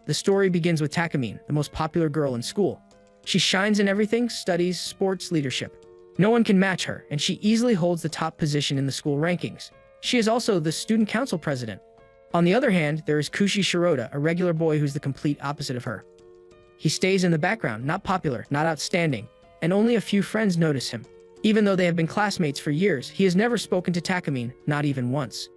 The story begins with Takamine, the most popular girl in school. She shines in everything: studies, sports, leadership. No one can match her, and she easily holds the top position in the school rankings. She is also the student council president. On the other hand, there is Kushi Shirota, a regular boy who's the complete opposite of her. He stays in the background, not popular, not outstanding, and only a few friends notice him. Even though they have been classmates for years, he has never spoken to Takamine, not even once.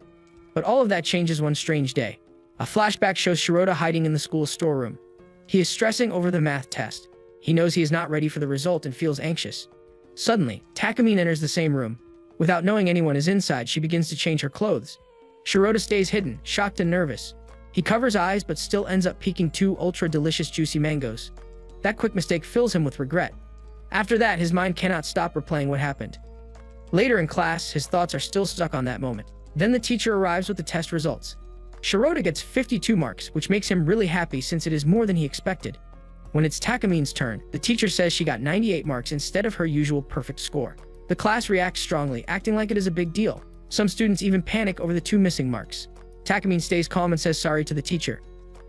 But all of that changes one strange day. A flashback shows Shirota hiding in the school's storeroom. He is stressing over the math test. He knows he is not ready for the result and feels anxious. Suddenly, Takamine enters the same room. Without knowing anyone is inside, she begins to change her clothes. Shirota stays hidden, shocked and nervous. He covers eyes but still ends up peeking 2 ultra-delicious juicy mangoes. That quick mistake fills him with regret. After that, his mind cannot stop replaying what happened. Later in class, his thoughts are still stuck on that moment. Then the teacher arrives with the test results. Shirota gets 52 marks, which makes him really happy since it is more than he expected. When it's Takamine's turn, the teacher says she got 98 marks instead of her usual perfect score. The class reacts strongly, acting like it is a big deal. Some students even panic over the 2 missing marks. Takamine stays calm and says sorry to the teacher.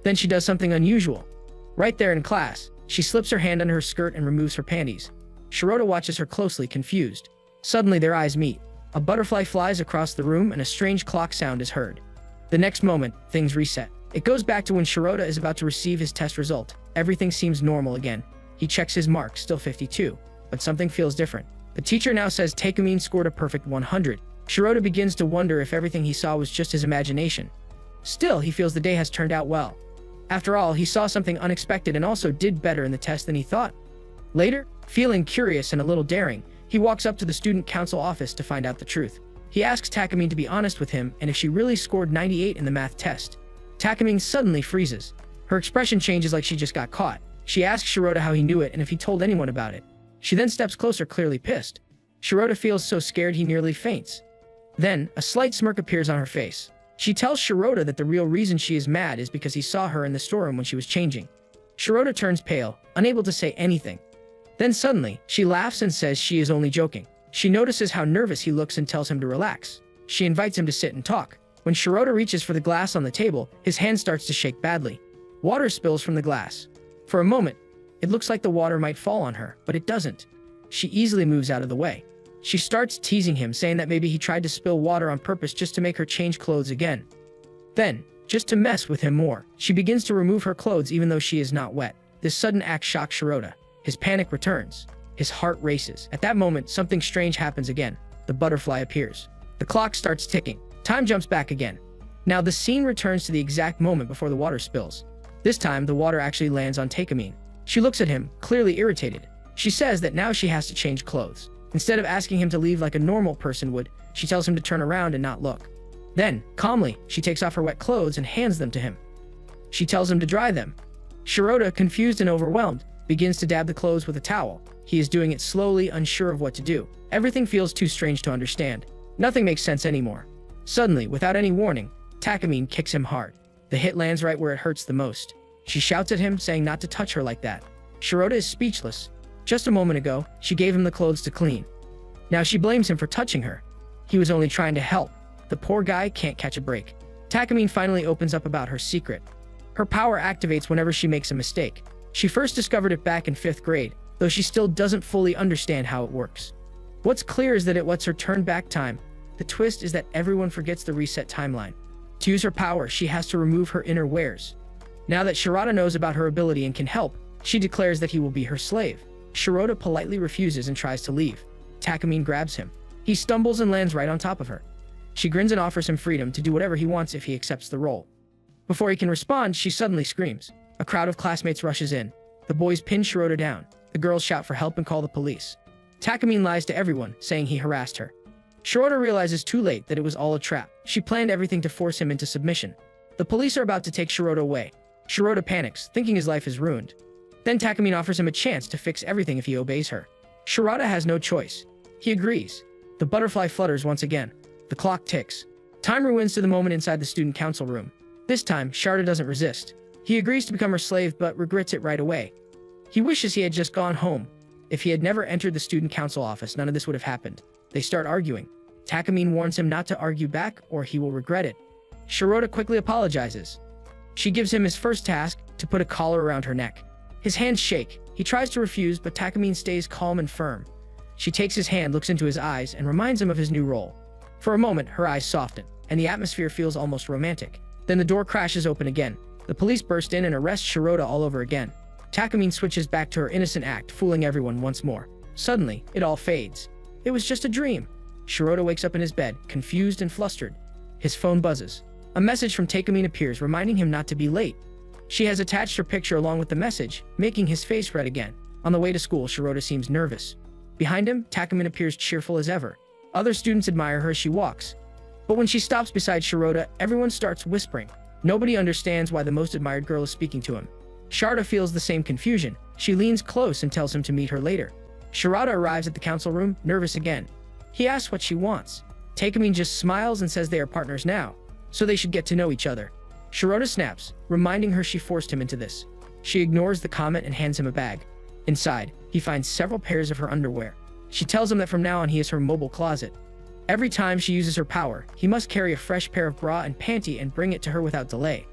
Then she does something unusual. Right there in class, she slips her hand under her skirt and removes her panties. Shirota watches her closely, confused. Suddenly their eyes meet. A butterfly flies across the room and a strange clock sound is heard. The next moment, things reset. It goes back to when Shirota is about to receive his test result. Everything seems normal again. He checks his mark, still 52, but something feels different. The teacher now says Takamine scored a perfect 100. Shirota begins to wonder if everything he saw was just his imagination. Still, he feels the day has turned out well. After all, he saw something unexpected and also did better in the test than he thought. Later, feeling curious and a little daring, he walks up to the student council office to find out the truth. He asks Takamine to be honest with him and if she really scored 98 in the math test. Takamine suddenly freezes. Her expression changes like she just got caught. She asks Shirota how he knew it and if he told anyone about it. She then steps closer, clearly pissed. Shirota feels so scared he nearly faints. Then, a slight smirk appears on her face. She tells Shirota that the real reason she is mad is because he saw her in the storeroom when she was changing. Shirota turns pale, unable to say anything. Then suddenly, she laughs and says she is only joking. She notices how nervous he looks and tells him to relax. She invites him to sit and talk. When Shirota reaches for the glass on the table, his hand starts to shake badly. Water spills from the glass. For a moment, it looks like the water might fall on her, but it doesn't. She easily moves out of the way. She starts teasing him, saying that maybe he tried to spill water on purpose just to make her change clothes again. Then, just to mess with him more, she begins to remove her clothes even though she is not wet. This sudden act shocks Shirota. His panic returns. His heart races. At that moment, something strange happens again. The butterfly appears. The clock starts ticking. Time jumps back again. Now the scene returns to the exact moment before the water spills. This time, the water actually lands on Takamine. She looks at him, clearly irritated. She says that now she has to change clothes. Instead of asking him to leave like a normal person would, she tells him to turn around and not look. Then, calmly, she takes off her wet clothes and hands them to him. She tells him to dry them. Shirota, confused and overwhelmed, begins to dab the clothes with a towel. He is doing it slowly, unsure of what to do. Everything feels too strange to understand. Nothing makes sense anymore. Suddenly, without any warning, Takamine kicks him hard. The hit lands right where it hurts the most. She shouts at him, saying not to touch her like that. Shirota is speechless. Just a moment ago, she gave him the clothes to clean. Now she blames him for touching her. He was only trying to help. The poor guy can't catch a break. Takamine finally opens up about her secret. Her power activates whenever she makes a mistake. She first discovered it back in 5th grade, though she still doesn't fully understand how it works. What's clear is that it lets her turn back time. The twist is that everyone forgets the reset timeline. To use her power, she has to remove her inner wares. Now that Shirota knows about her ability and can help, she declares that he will be her slave. Shirota politely refuses and tries to leave. Takamine grabs him. He stumbles and lands right on top of her. She grins and offers him freedom to do whatever he wants if he accepts the role. Before he can respond, she suddenly screams. A crowd of classmates rushes in. The boys pin Shirota down. The girls shout for help and call the police. Takamine lies to everyone, saying he harassed her. Shirota realizes too late that it was all a trap. She planned everything to force him into submission. The police are about to take Shirota away. Shirota panics, thinking his life is ruined. Then Takamine offers him a chance to fix everything if he obeys her. Shirota has no choice. He agrees. The butterfly flutters once again. The clock ticks. Time rewinds to the moment inside the student council room. This time, Shirota doesn't resist. He agrees to become her slave but regrets it right away. He wishes he had just gone home. If he had never entered the student council office, none of this would have happened. They start arguing. Takamine warns him not to argue back or he will regret it. Shirota quickly apologizes. She gives him his first task, to put a collar around her neck. His hands shake. He tries to refuse, but Takamine stays calm and firm. She takes his hand, looks into his eyes, and reminds him of his new role. For a moment, her eyes soften, and the atmosphere feels almost romantic. Then the door crashes open again. The police burst in and arrest Shirota all over again. Takamine switches back to her innocent act, fooling everyone once more. Suddenly, it all fades. It was just a dream. Shirota wakes up in his bed, confused and flustered. His phone buzzes. A message from Takamine appears, reminding him not to be late. She has attached her picture along with the message, making his face red again. On the way to school, Shirota seems nervous. Behind him, Takamine appears cheerful as ever. Other students admire her as she walks. But when she stops beside Shirota, everyone starts whispering. Nobody understands why the most admired girl is speaking to him. Shirota feels the same confusion. She leans close and tells him to meet her later. Shirota arrives at the council room, nervous again. He asks what she wants. Takamine just smiles and says they are partners now, so they should get to know each other. Shirota snaps, reminding her she forced him into this. She ignores the comment and hands him a bag. Inside, he finds several pairs of her underwear. She tells him that from now on he is her mobile closet. Every time she uses her power, he must carry a fresh pair of bra and panty and bring it to her without delay.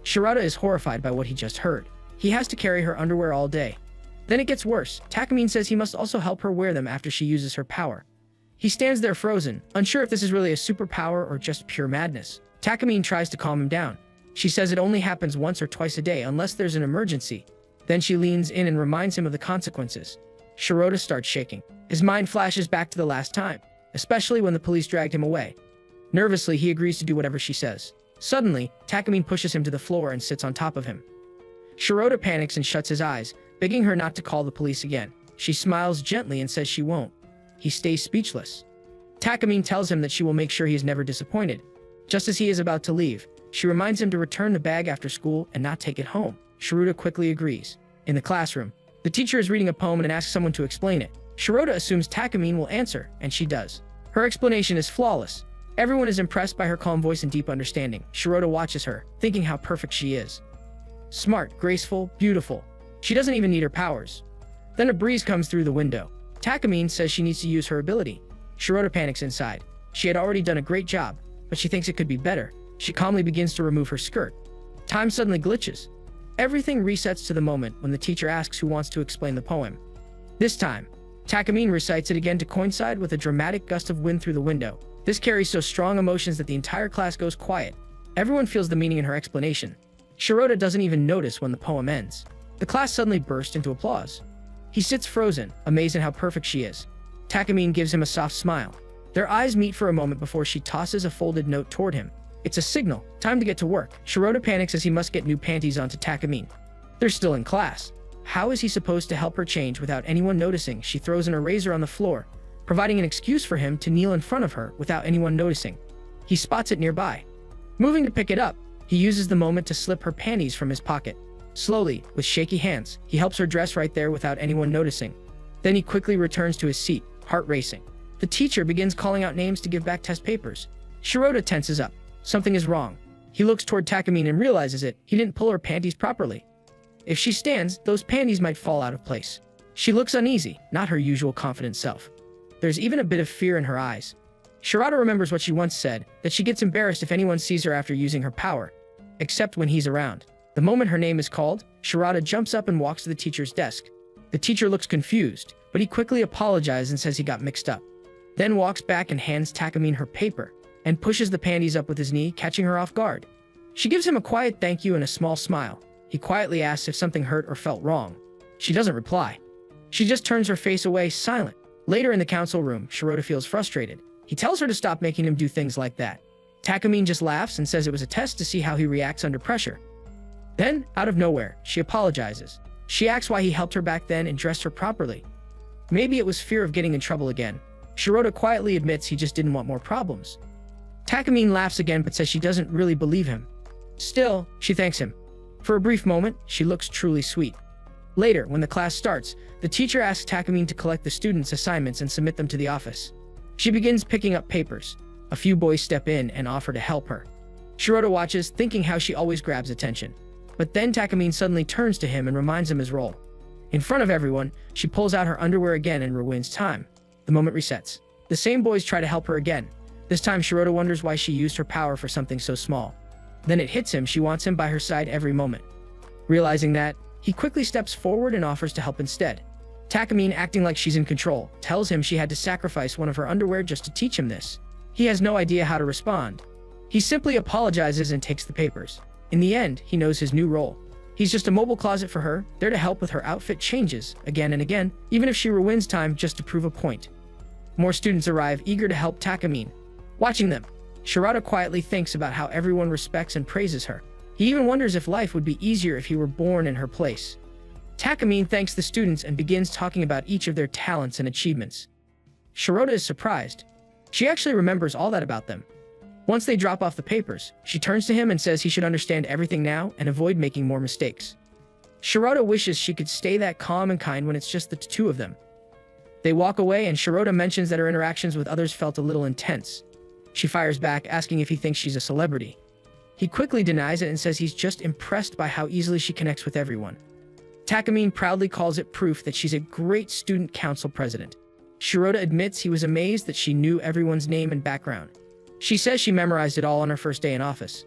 Shirota is horrified by what he just heard. He has to carry her underwear all day. Then it gets worse. Takamine says he must also help her wear them after she uses her power. He stands there frozen, unsure if this is really a superpower or just pure madness. Takamine tries to calm him down. She says it only happens once or twice a day unless there's an emergency. Then she leans in and reminds him of the consequences. Shirota starts shaking. His mind flashes back to the last time, especially when the police dragged him away. Nervously, he agrees to do whatever she says. Suddenly, Takamine pushes him to the floor and sits on top of him. Shirota panics and shuts his eyes, begging her not to call the police again. She smiles gently and says she won't. He stays speechless. Takamine tells him that she will make sure he is never disappointed. Just as he is about to leave, she reminds him to return the bag after school and not take it home. Shirota quickly agrees. In the classroom, the teacher is reading a poem and asks someone to explain it. Shirota assumes Takamine will answer, and she does. Her explanation is flawless. Everyone is impressed by her calm voice and deep understanding. Shirota watches her, thinking how perfect she is. Smart, graceful, beautiful. She doesn't even need her powers. Then a breeze comes through the window. Takamine says she needs to use her ability. Shirota panics inside. She had already done a great job, but she thinks it could be better. She calmly begins to remove her skirt. Time suddenly glitches. Everything resets to the moment when the teacher asks who wants to explain the poem. This time, Takamine recites it again to coincide with a dramatic gust of wind through the window. This carries so strong emotions that the entire class goes quiet. Everyone feels the meaning in her explanation. Shirota doesn't even notice when the poem ends. The class suddenly bursts into applause. He sits frozen, amazed at how perfect she is. Takamine gives him a soft smile. Their eyes meet for a moment before she tosses a folded note toward him. It's a signal. Time to get to work. Shirota panics as he must get new panties onto Takamine. They're still in class. How is he supposed to help her change without anyone noticing? She throws an eraser on the floor, providing an excuse for him to kneel in front of her without anyone noticing. He spots it nearby. Moving to pick it up, he uses the moment to slip her panties from his pocket. Slowly, with shaky hands, he helps her dress right there without anyone noticing. Then he quickly returns to his seat, heart racing. The teacher begins calling out names to give back test papers. Shirota tenses up. Something is wrong. He looks toward Takamine and realizes it. He didn't pull her panties properly. If she stands, those panties might fall out of place. She looks uneasy, not her usual confident self. There's even a bit of fear in her eyes. Shirota remembers what she once said, that she gets embarrassed if anyone sees her after using her power, except when he's around. The moment her name is called, Shirota jumps up and walks to the teacher's desk. The teacher looks confused, but he quickly apologizes and says he got mixed up. Then walks back and hands Takamine her paper, and pushes the panties up with his knee, catching her off guard. She gives him a quiet thank you and a small smile. He quietly asks if something hurt or felt wrong. She doesn't reply. She just turns her face away, silent. Later in the council room, Shirota feels frustrated. He tells her to stop making him do things like that. Takamine just laughs and says it was a test to see how he reacts under pressure. Then, out of nowhere, she apologizes. She asks why he helped her back then and dressed her properly. Maybe it was fear of getting in trouble again. Shirota quietly admits he just didn't want more problems. Takamine laughs again but says she doesn't really believe him. Still, she thanks him. For a brief moment, she looks truly sweet. Later, when the class starts, the teacher asks Takamine to collect the students' assignments and submit them to the office. She begins picking up papers. A few boys step in and offer to help her. Shirota watches, thinking how she always grabs attention. But then Takamine suddenly turns to him and reminds him his role. In front of everyone, she pulls out her underwear again and rewinds time. The moment resets. The same boys try to help her again. This time Shirota wonders why she used her power for something so small. Then it hits him, she wants him by her side every moment. Realizing that, he quickly steps forward and offers to help instead. Takamine, acting like she's in control, tells him she had to sacrifice one of her underwear just to teach him this. He has no idea how to respond. He simply apologizes and takes the papers. In the end, he knows his new role. He's just a mobile closet for her, there to help with her outfit changes, again and again, even if she ruins time just to prove a point. More students arrive, eager to help Takamine. Watching them, Shirata quietly thinks about how everyone respects and praises her. He even wonders if life would be easier if he were born in her place. Takamine thanks the students and begins talking about each of their talents and achievements. Shirota is surprised. She actually remembers all that about them. Once they drop off the papers, she turns to him and says he should understand everything now and avoid making more mistakes. Shirota wishes she could stay that calm and kind when it's just the two of them. They walk away and Shirota mentions that her interactions with others felt a little intense. She fires back, asking if he thinks she's a celebrity. He quickly denies it and says he's just impressed by how easily she connects with everyone. Takamine proudly calls it proof that she's a great student council president. Shirota admits he was amazed that she knew everyone's name and background. She says she memorized it all on her first day in office.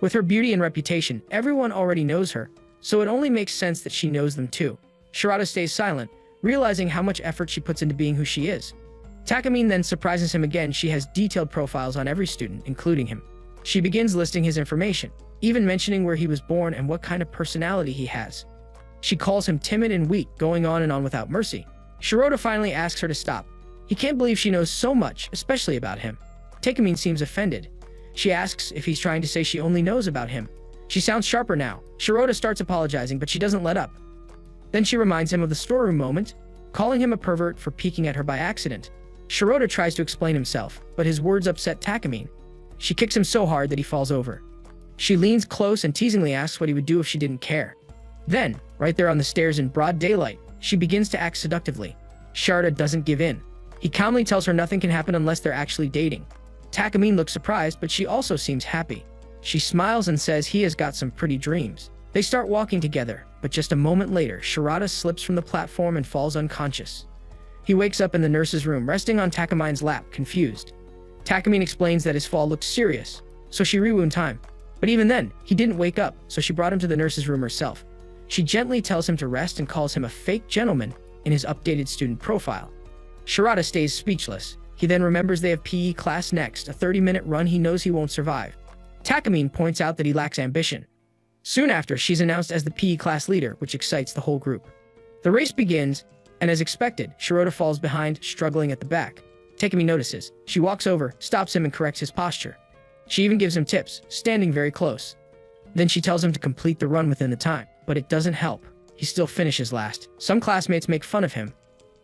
With her beauty and reputation, everyone already knows her, so it only makes sense that she knows them too. Shirata stays silent, realizing how much effort she puts into being who she is. Takamine then surprises him again. She has detailed profiles on every student, including him. She begins listing his information, even mentioning where he was born and what kind of personality he has. She calls him timid and weak, going on and on without mercy. Shirota finally asks her to stop. He can't believe she knows so much, especially about him. Takamine seems offended. She asks if he's trying to say she only knows about him. She sounds sharper now. Shirota starts apologizing, but she doesn't let up. Then she reminds him of the storeroom moment, calling him a pervert for peeking at her by accident. Shirota tries to explain himself, but his words upset Takamine. She kicks him so hard that he falls over. She leans close and teasingly asks what he would do if she didn't care. Then, right there on the stairs in broad daylight, she begins to act seductively. Shirota doesn't give in. He calmly tells her nothing can happen unless they're actually dating. Takamine looks surprised, but she also seems happy. She smiles and says he has got some pretty dreams. They start walking together, but just a moment later, Shirata slips from the platform and falls unconscious. He wakes up in the nurse's room, resting on Takamine's lap, confused. Takamine explains that his fall looked serious, so she rewound time. But even then, he didn't wake up, so she brought him to the nurse's room herself. She gently tells him to rest and calls him a fake gentleman in his updated student profile. Shirata stays speechless. He then remembers they have PE class next, a 30-minute run he knows he won't survive. Takamine points out that he lacks ambition. Soon after, she's announced as the PE class leader, which excites the whole group. The race begins, and as expected, Shirota falls behind, struggling at the back. Takamine notices. She walks over, stops him, and corrects his posture. She even gives him tips, standing very close. Then she tells him to complete the run within the time, but it doesn't help. He still finishes last. Some classmates make fun of him.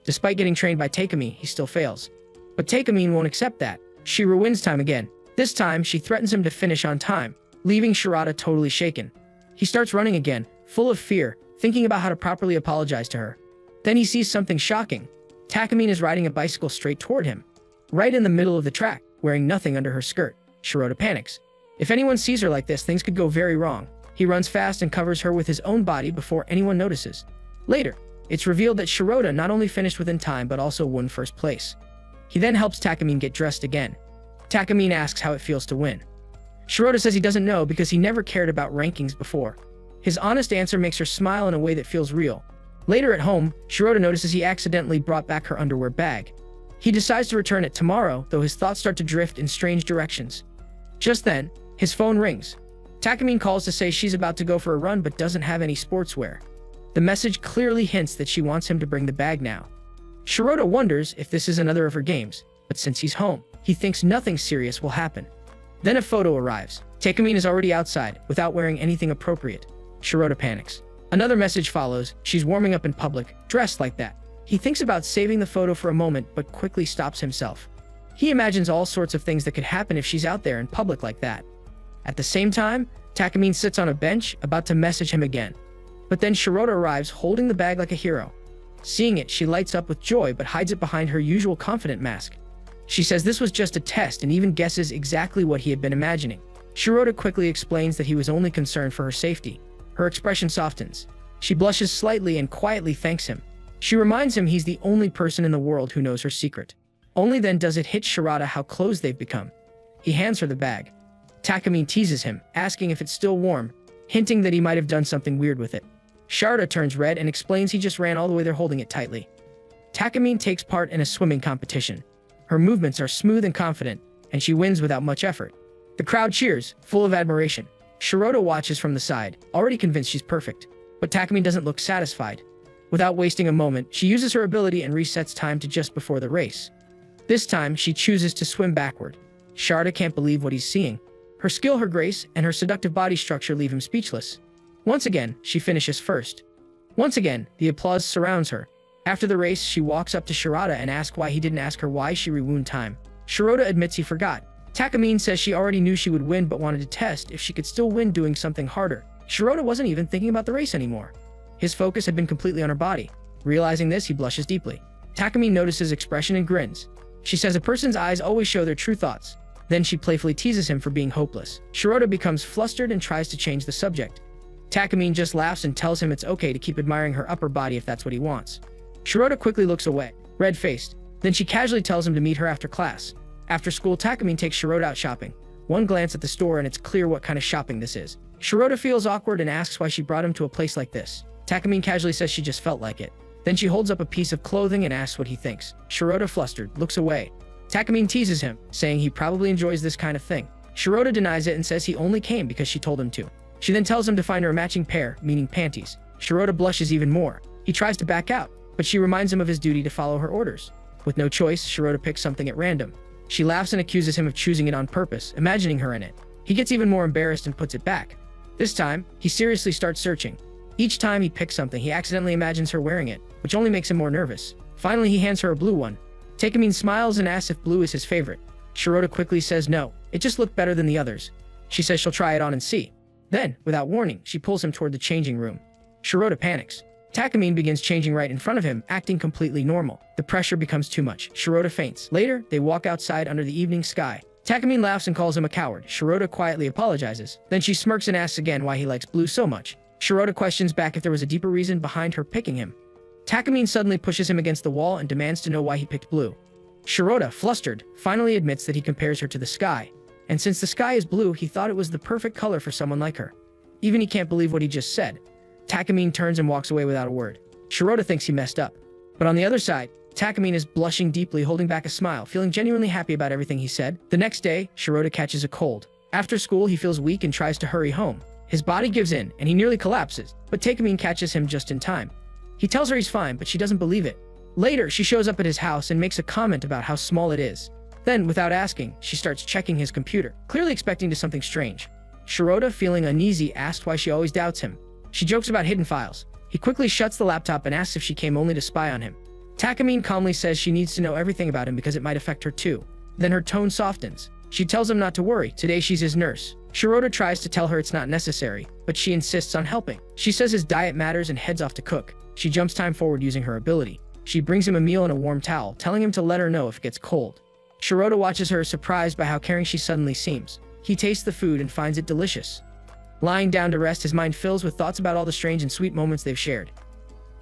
Despite getting trained by Takamine, he still fails. But Takamine won't accept that. She ruins time again. This time, she threatens him to finish on time, leaving Shirata totally shaken. He starts running again, full of fear, thinking about how to properly apologize to her. Then he sees something shocking. Takamine is riding a bicycle straight toward him, right in the middle of the track, wearing nothing under her skirt. Shirota panics. If anyone sees her like this, things could go very wrong. He runs fast and covers her with his own body before anyone notices. Later, it's revealed that Shirota not only finished within time but also won first place. He then helps Takamine get dressed again. Takamine asks how it feels to win. Shirota says he doesn't know because he never cared about rankings before. His honest answer makes her smile in a way that feels real. Later at home, Shirota notices he accidentally brought back her underwear bag. He decides to return it tomorrow, though his thoughts start to drift in strange directions. Just then, his phone rings. Takamine calls to say she's about to go for a run but doesn't have any sportswear. The message clearly hints that she wants him to bring the bag now. Shirota wonders if this is another of her games, but since he's home, he thinks nothing serious will happen. Then a photo arrives. Takamine is already outside, without wearing anything appropriate. Shirota panics. Another message follows. She's warming up in public, dressed like that. He thinks about saving the photo for a moment, but quickly stops himself. He imagines all sorts of things that could happen if she's out there in public like that. At the same time, Takamine sits on a bench, about to message him again. But then Shirota arrives, holding the bag like a hero. Seeing it, she lights up with joy but hides it behind her usual confident mask. She says this was just a test and even guesses exactly what he had been imagining. Shirota quickly explains that he was only concerned for her safety. Her expression softens. She blushes slightly and quietly thanks him. She reminds him he's the only person in the world who knows her secret. Only then does it hit Shirata how close they've become. He hands her the bag. Takamine teases him, asking if it's still warm. hinting that he might have done something weird with it. Shirota turns red and explains he just ran all the way there holding it tightly. Takamine takes part in a swimming competition. Her movements are smooth and confident, and she wins without much effort. The crowd cheers, full of admiration. Shirota watches from the side, already convinced she's perfect. But Takamine doesn't look satisfied. Without wasting a moment, she uses her ability and resets time to just before the race. This time, she chooses to swim backward. Shirota can't believe what he's seeing. Her skill, her grace, and her seductive body structure leave him speechless. Once again, she finishes first. Once again, the applause surrounds her. After the race, she walks up to Shirota and asks why he didn't ask her why she rewound time. Shirota admits he forgot. Takamine says she already knew she would win but wanted to test if she could still win doing something harder. Shirota wasn't even thinking about the race anymore. His focus had been completely on her body. Realizing this, he blushes deeply. Takamine notices expression and grins. She says a person's eyes always show their true thoughts. Then she playfully teases him for being hopeless. Shirota becomes flustered and tries to change the subject. Takamine just laughs and tells him it's okay to keep admiring her upper body if that's what he wants. Shirota quickly looks away, red-faced. Then she casually tells him to meet her after class. After school, Takamine takes Shirota out shopping. One glance at the store and it's clear what kind of shopping this is. Shirota feels awkward and asks why she brought him to a place like this. Takamine casually says she just felt like it. Then she holds up a piece of clothing and asks what he thinks. Shirota, flustered, looks away. Takamine teases him, saying he probably enjoys this kind of thing. Shirota denies it and says he only came because she told him to. She then tells him to find her a matching pair, meaning panties. Shirota blushes even more. He tries to back out, but she reminds him of his duty to follow her orders. With no choice, Shirota picks something at random. She laughs and accuses him of choosing it on purpose, imagining her in it. He gets even more embarrassed and puts it back. This time, he seriously starts searching. Each time he picks something, he accidentally imagines her wearing it, which only makes him more nervous. Finally, he hands her a blue one. Takamine smiles and asks if blue is his favorite. Shirota quickly says no, it just looked better than the others. She says she'll try it on and see. Then, without warning, she pulls him toward the changing room. Shirota panics. Takamine begins changing right in front of him, acting completely normal. The pressure becomes too much. Shirota faints. Later, they walk outside under the evening sky. Takamine laughs and calls him a coward. Shirota quietly apologizes. Then she smirks and asks again why he likes blue so much. Shirota questions back if there was a deeper reason behind her picking him. Takamine suddenly pushes him against the wall and demands to know why he picked blue. Shirota, flustered, finally admits that he compares her to the sky. And since the sky is blue, he thought it was the perfect color for someone like her. Even he can't believe what he just said. Takamine turns and walks away without a word. Shirota thinks he messed up. But on the other side, Takamine is blushing deeply, holding back a smile, feeling genuinely happy about everything he said. The next day, Shirota catches a cold. After school, he feels weak and tries to hurry home. His body gives in, and he nearly collapses, but Takamine catches him just in time. He tells her he's fine, but she doesn't believe it. Later, she shows up at his house and makes a comment about how small it is. Then, without asking, she starts checking his computer, clearly expecting to something strange. Shirota, feeling uneasy, asks why she always doubts him. She jokes about hidden files. He quickly shuts the laptop and asks if she came only to spy on him. Takamine calmly says she needs to know everything about him because it might affect her too. Then her tone softens. She tells him not to worry, today she's his nurse. Shirota tries to tell her it's not necessary, but she insists on helping. She says his diet matters and heads off to cook. She jumps time forward using her ability. She brings him a meal and a warm towel, telling him to let her know if it gets cold. Shirota watches her, surprised by how caring she suddenly seems. He tastes the food and finds it delicious. Lying down to rest, his mind fills with thoughts about all the strange and sweet moments they've shared.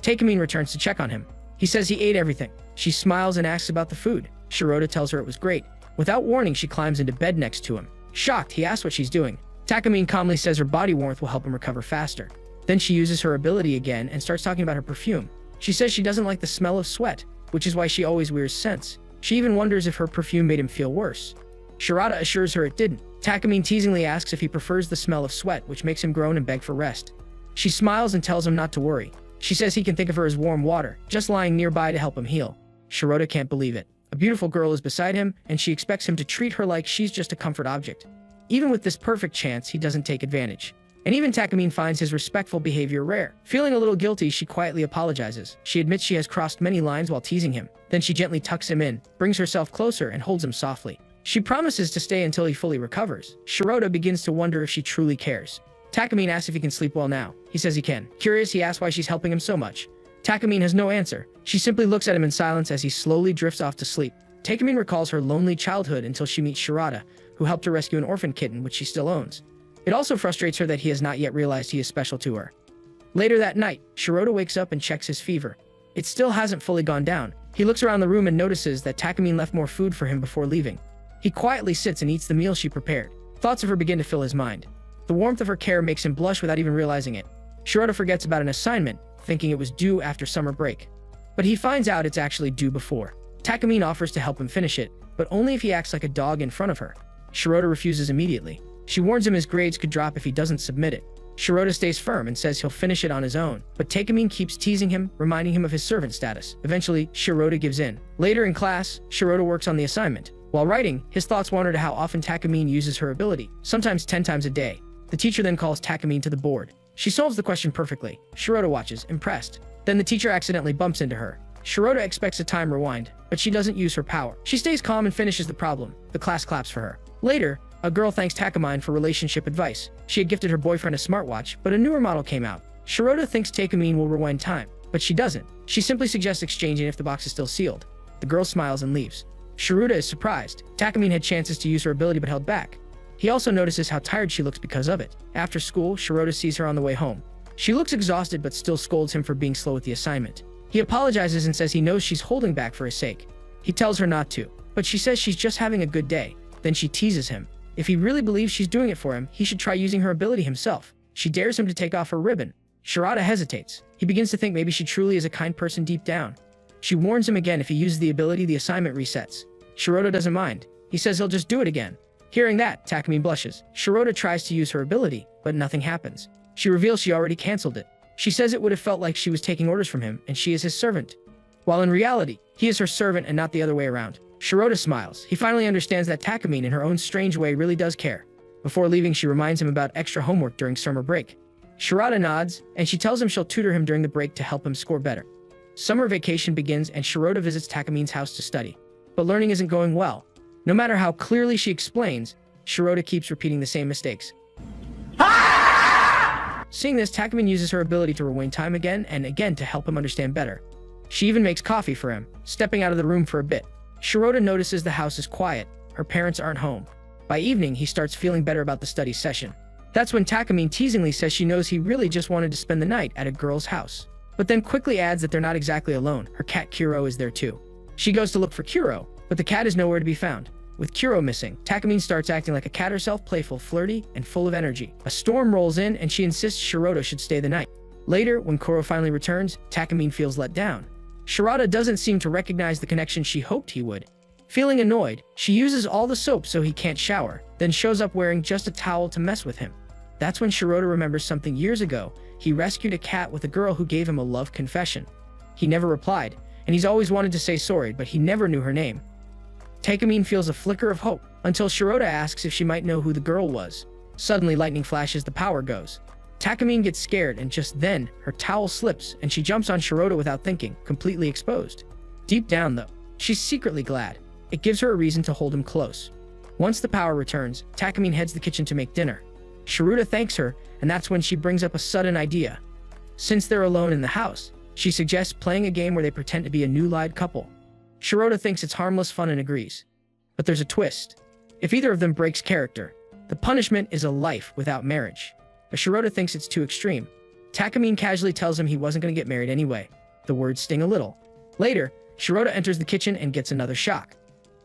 Takamine returns to check on him. He says he ate everything. She smiles and asks about the food. Shirota tells her it was great. Without warning, she climbs into bed next to him. Shocked, he asks what she's doing. Takamine calmly says her body warmth will help him recover faster. Then she uses her ability again and starts talking about her perfume. She says she doesn't like the smell of sweat, which is why she always wears scents. She even wonders if her perfume made him feel worse. Shirota assures her it didn't. Takamine teasingly asks if he prefers the smell of sweat, which makes him groan and beg for rest. She smiles and tells him not to worry. She says he can think of her as warm water, just lying nearby to help him heal. Shirota can't believe it. A beautiful girl is beside him, and she expects him to treat her like she's just a comfort object. Even with this perfect chance, he doesn't take advantage. And even Takamine finds his respectful behavior rare. Feeling a little guilty, she quietly apologizes. She admits she has crossed many lines while teasing him. Then she gently tucks him in, brings herself closer, and holds him softly. She promises to stay until he fully recovers. Shirota begins to wonder if she truly cares. Takamine asks if he can sleep well now. He says he can. Curious, he asks why she's helping him so much. Takamine has no answer. She simply looks at him in silence as he slowly drifts off to sleep. Takamine recalls her lonely childhood until she meets Shirota, who helped her rescue an orphan kitten which she still owns. It also frustrates her that he has not yet realized he is special to her. Later that night, Shirota wakes up and checks his fever. It still hasn't fully gone down. He looks around the room and notices that Takamine left more food for him before leaving. He quietly sits and eats the meal she prepared. Thoughts of her begin to fill his mind. The warmth of her care makes him blush without even realizing it. Shirota forgets about an assignment, thinking it was due after summer break. But he finds out it's actually due before. Takamine offers to help him finish it, but only if he acts like a dog in front of her. Shirota refuses immediately. She warns him his grades could drop if he doesn't submit it. Shirota stays firm and says he'll finish it on his own, but Takamine keeps teasing him, reminding him of his servant status. Eventually, Shirota gives in. Later in class, Shirota works on the assignment. While writing, his thoughts wander to how often Takamine uses her ability, sometimes 10 times a day. The teacher then calls Takamine to the board. She solves the question perfectly. Shirota watches, impressed. Then the teacher accidentally bumps into her. Shirota expects a time rewind, but she doesn't use her power. She stays calm and finishes the problem. The class claps for her. Later, a girl thanks Takamine for relationship advice. She had gifted her boyfriend a smartwatch, but a newer model came out. Shirota thinks Takamine will rewind time, but she doesn't. She simply suggests exchanging if the box is still sealed. The girl smiles and leaves. Shirota is surprised. Takamine had chances to use her ability but held back. He also notices how tired she looks because of it. After school, Shirota sees her on the way home. She looks exhausted but still scolds him for being slow with the assignment. He apologizes and says he knows she's holding back for his sake. He tells her not to, but she says she's just having a good day. Then she teases him. If he really believes she's doing it for him, he should try using her ability himself. She dares him to take off her ribbon. Shirota hesitates. He begins to think maybe she truly is a kind person deep down. She warns him again if he uses the ability, the assignment resets. Shirota doesn't mind. He says he'll just do it again. Hearing that, Takamine blushes. Shirota tries to use her ability, but nothing happens. She reveals she already canceled it. She says it would have felt like she was taking orders from him, and she is his servant. While in reality, he is her servant and not the other way around. Shirota smiles. He finally understands that Takamine, in her own strange way, really does care. Before leaving, she reminds him about extra homework during summer break. Shirota nods, and she tells him she'll tutor him during the break to help him score better. Summer vacation begins, and Shirota visits Takamine's house to study. But learning isn't going well. No matter how clearly she explains, Shirota keeps repeating the same mistakes. Seeing this, Takamine uses her ability to rewind time again and again to help him understand better. She even makes coffee for him, stepping out of the room for a bit. Shirota notices the house is quiet. Her parents aren't home. By evening, he starts feeling better about the study session. That's when Takamine teasingly says she knows he really just wanted to spend the night at a girl's house. But then quickly adds that they're not exactly alone. Her cat Kuro is there too. She goes to look for Kuro, but the cat is nowhere to be found. With Kuro missing, Takamine starts acting like a cat herself, playful, flirty, and full of energy. A storm rolls in and she insists Shirota should stay the night. Later, when Kuro finally returns, Takamine feels let down. Shirota doesn't seem to recognize the connection she hoped he would. Feeling annoyed, she uses all the soap so he can't shower, then shows up wearing just a towel to mess with him. That's when Shirota remembers something years ago. He rescued a cat with a girl who gave him a love confession. He never replied, and he's always wanted to say sorry, but he never knew her name. Takamine feels a flicker of hope, until Shirota asks if she might know who the girl was. Suddenly, lightning flashes, the power goes. Takamine gets scared, and just then, her towel slips, and she jumps on Shirota without thinking, completely exposed. Deep down, though, she's secretly glad. It gives her a reason to hold him close. Once the power returns, Takamine heads the kitchen to make dinner. Shirota thanks her, and that's when she brings up a sudden idea. Since they're alone in the house, she suggests playing a game where they pretend to be a new-lied couple. Shirota thinks it's harmless fun and agrees. But there's a twist. If either of them breaks character, the punishment is a life without marriage. But Shirota thinks it's too extreme. Takamine casually tells him he wasn't going to get married anyway. The words sting a little. Later, Shirota enters the kitchen and gets another shock.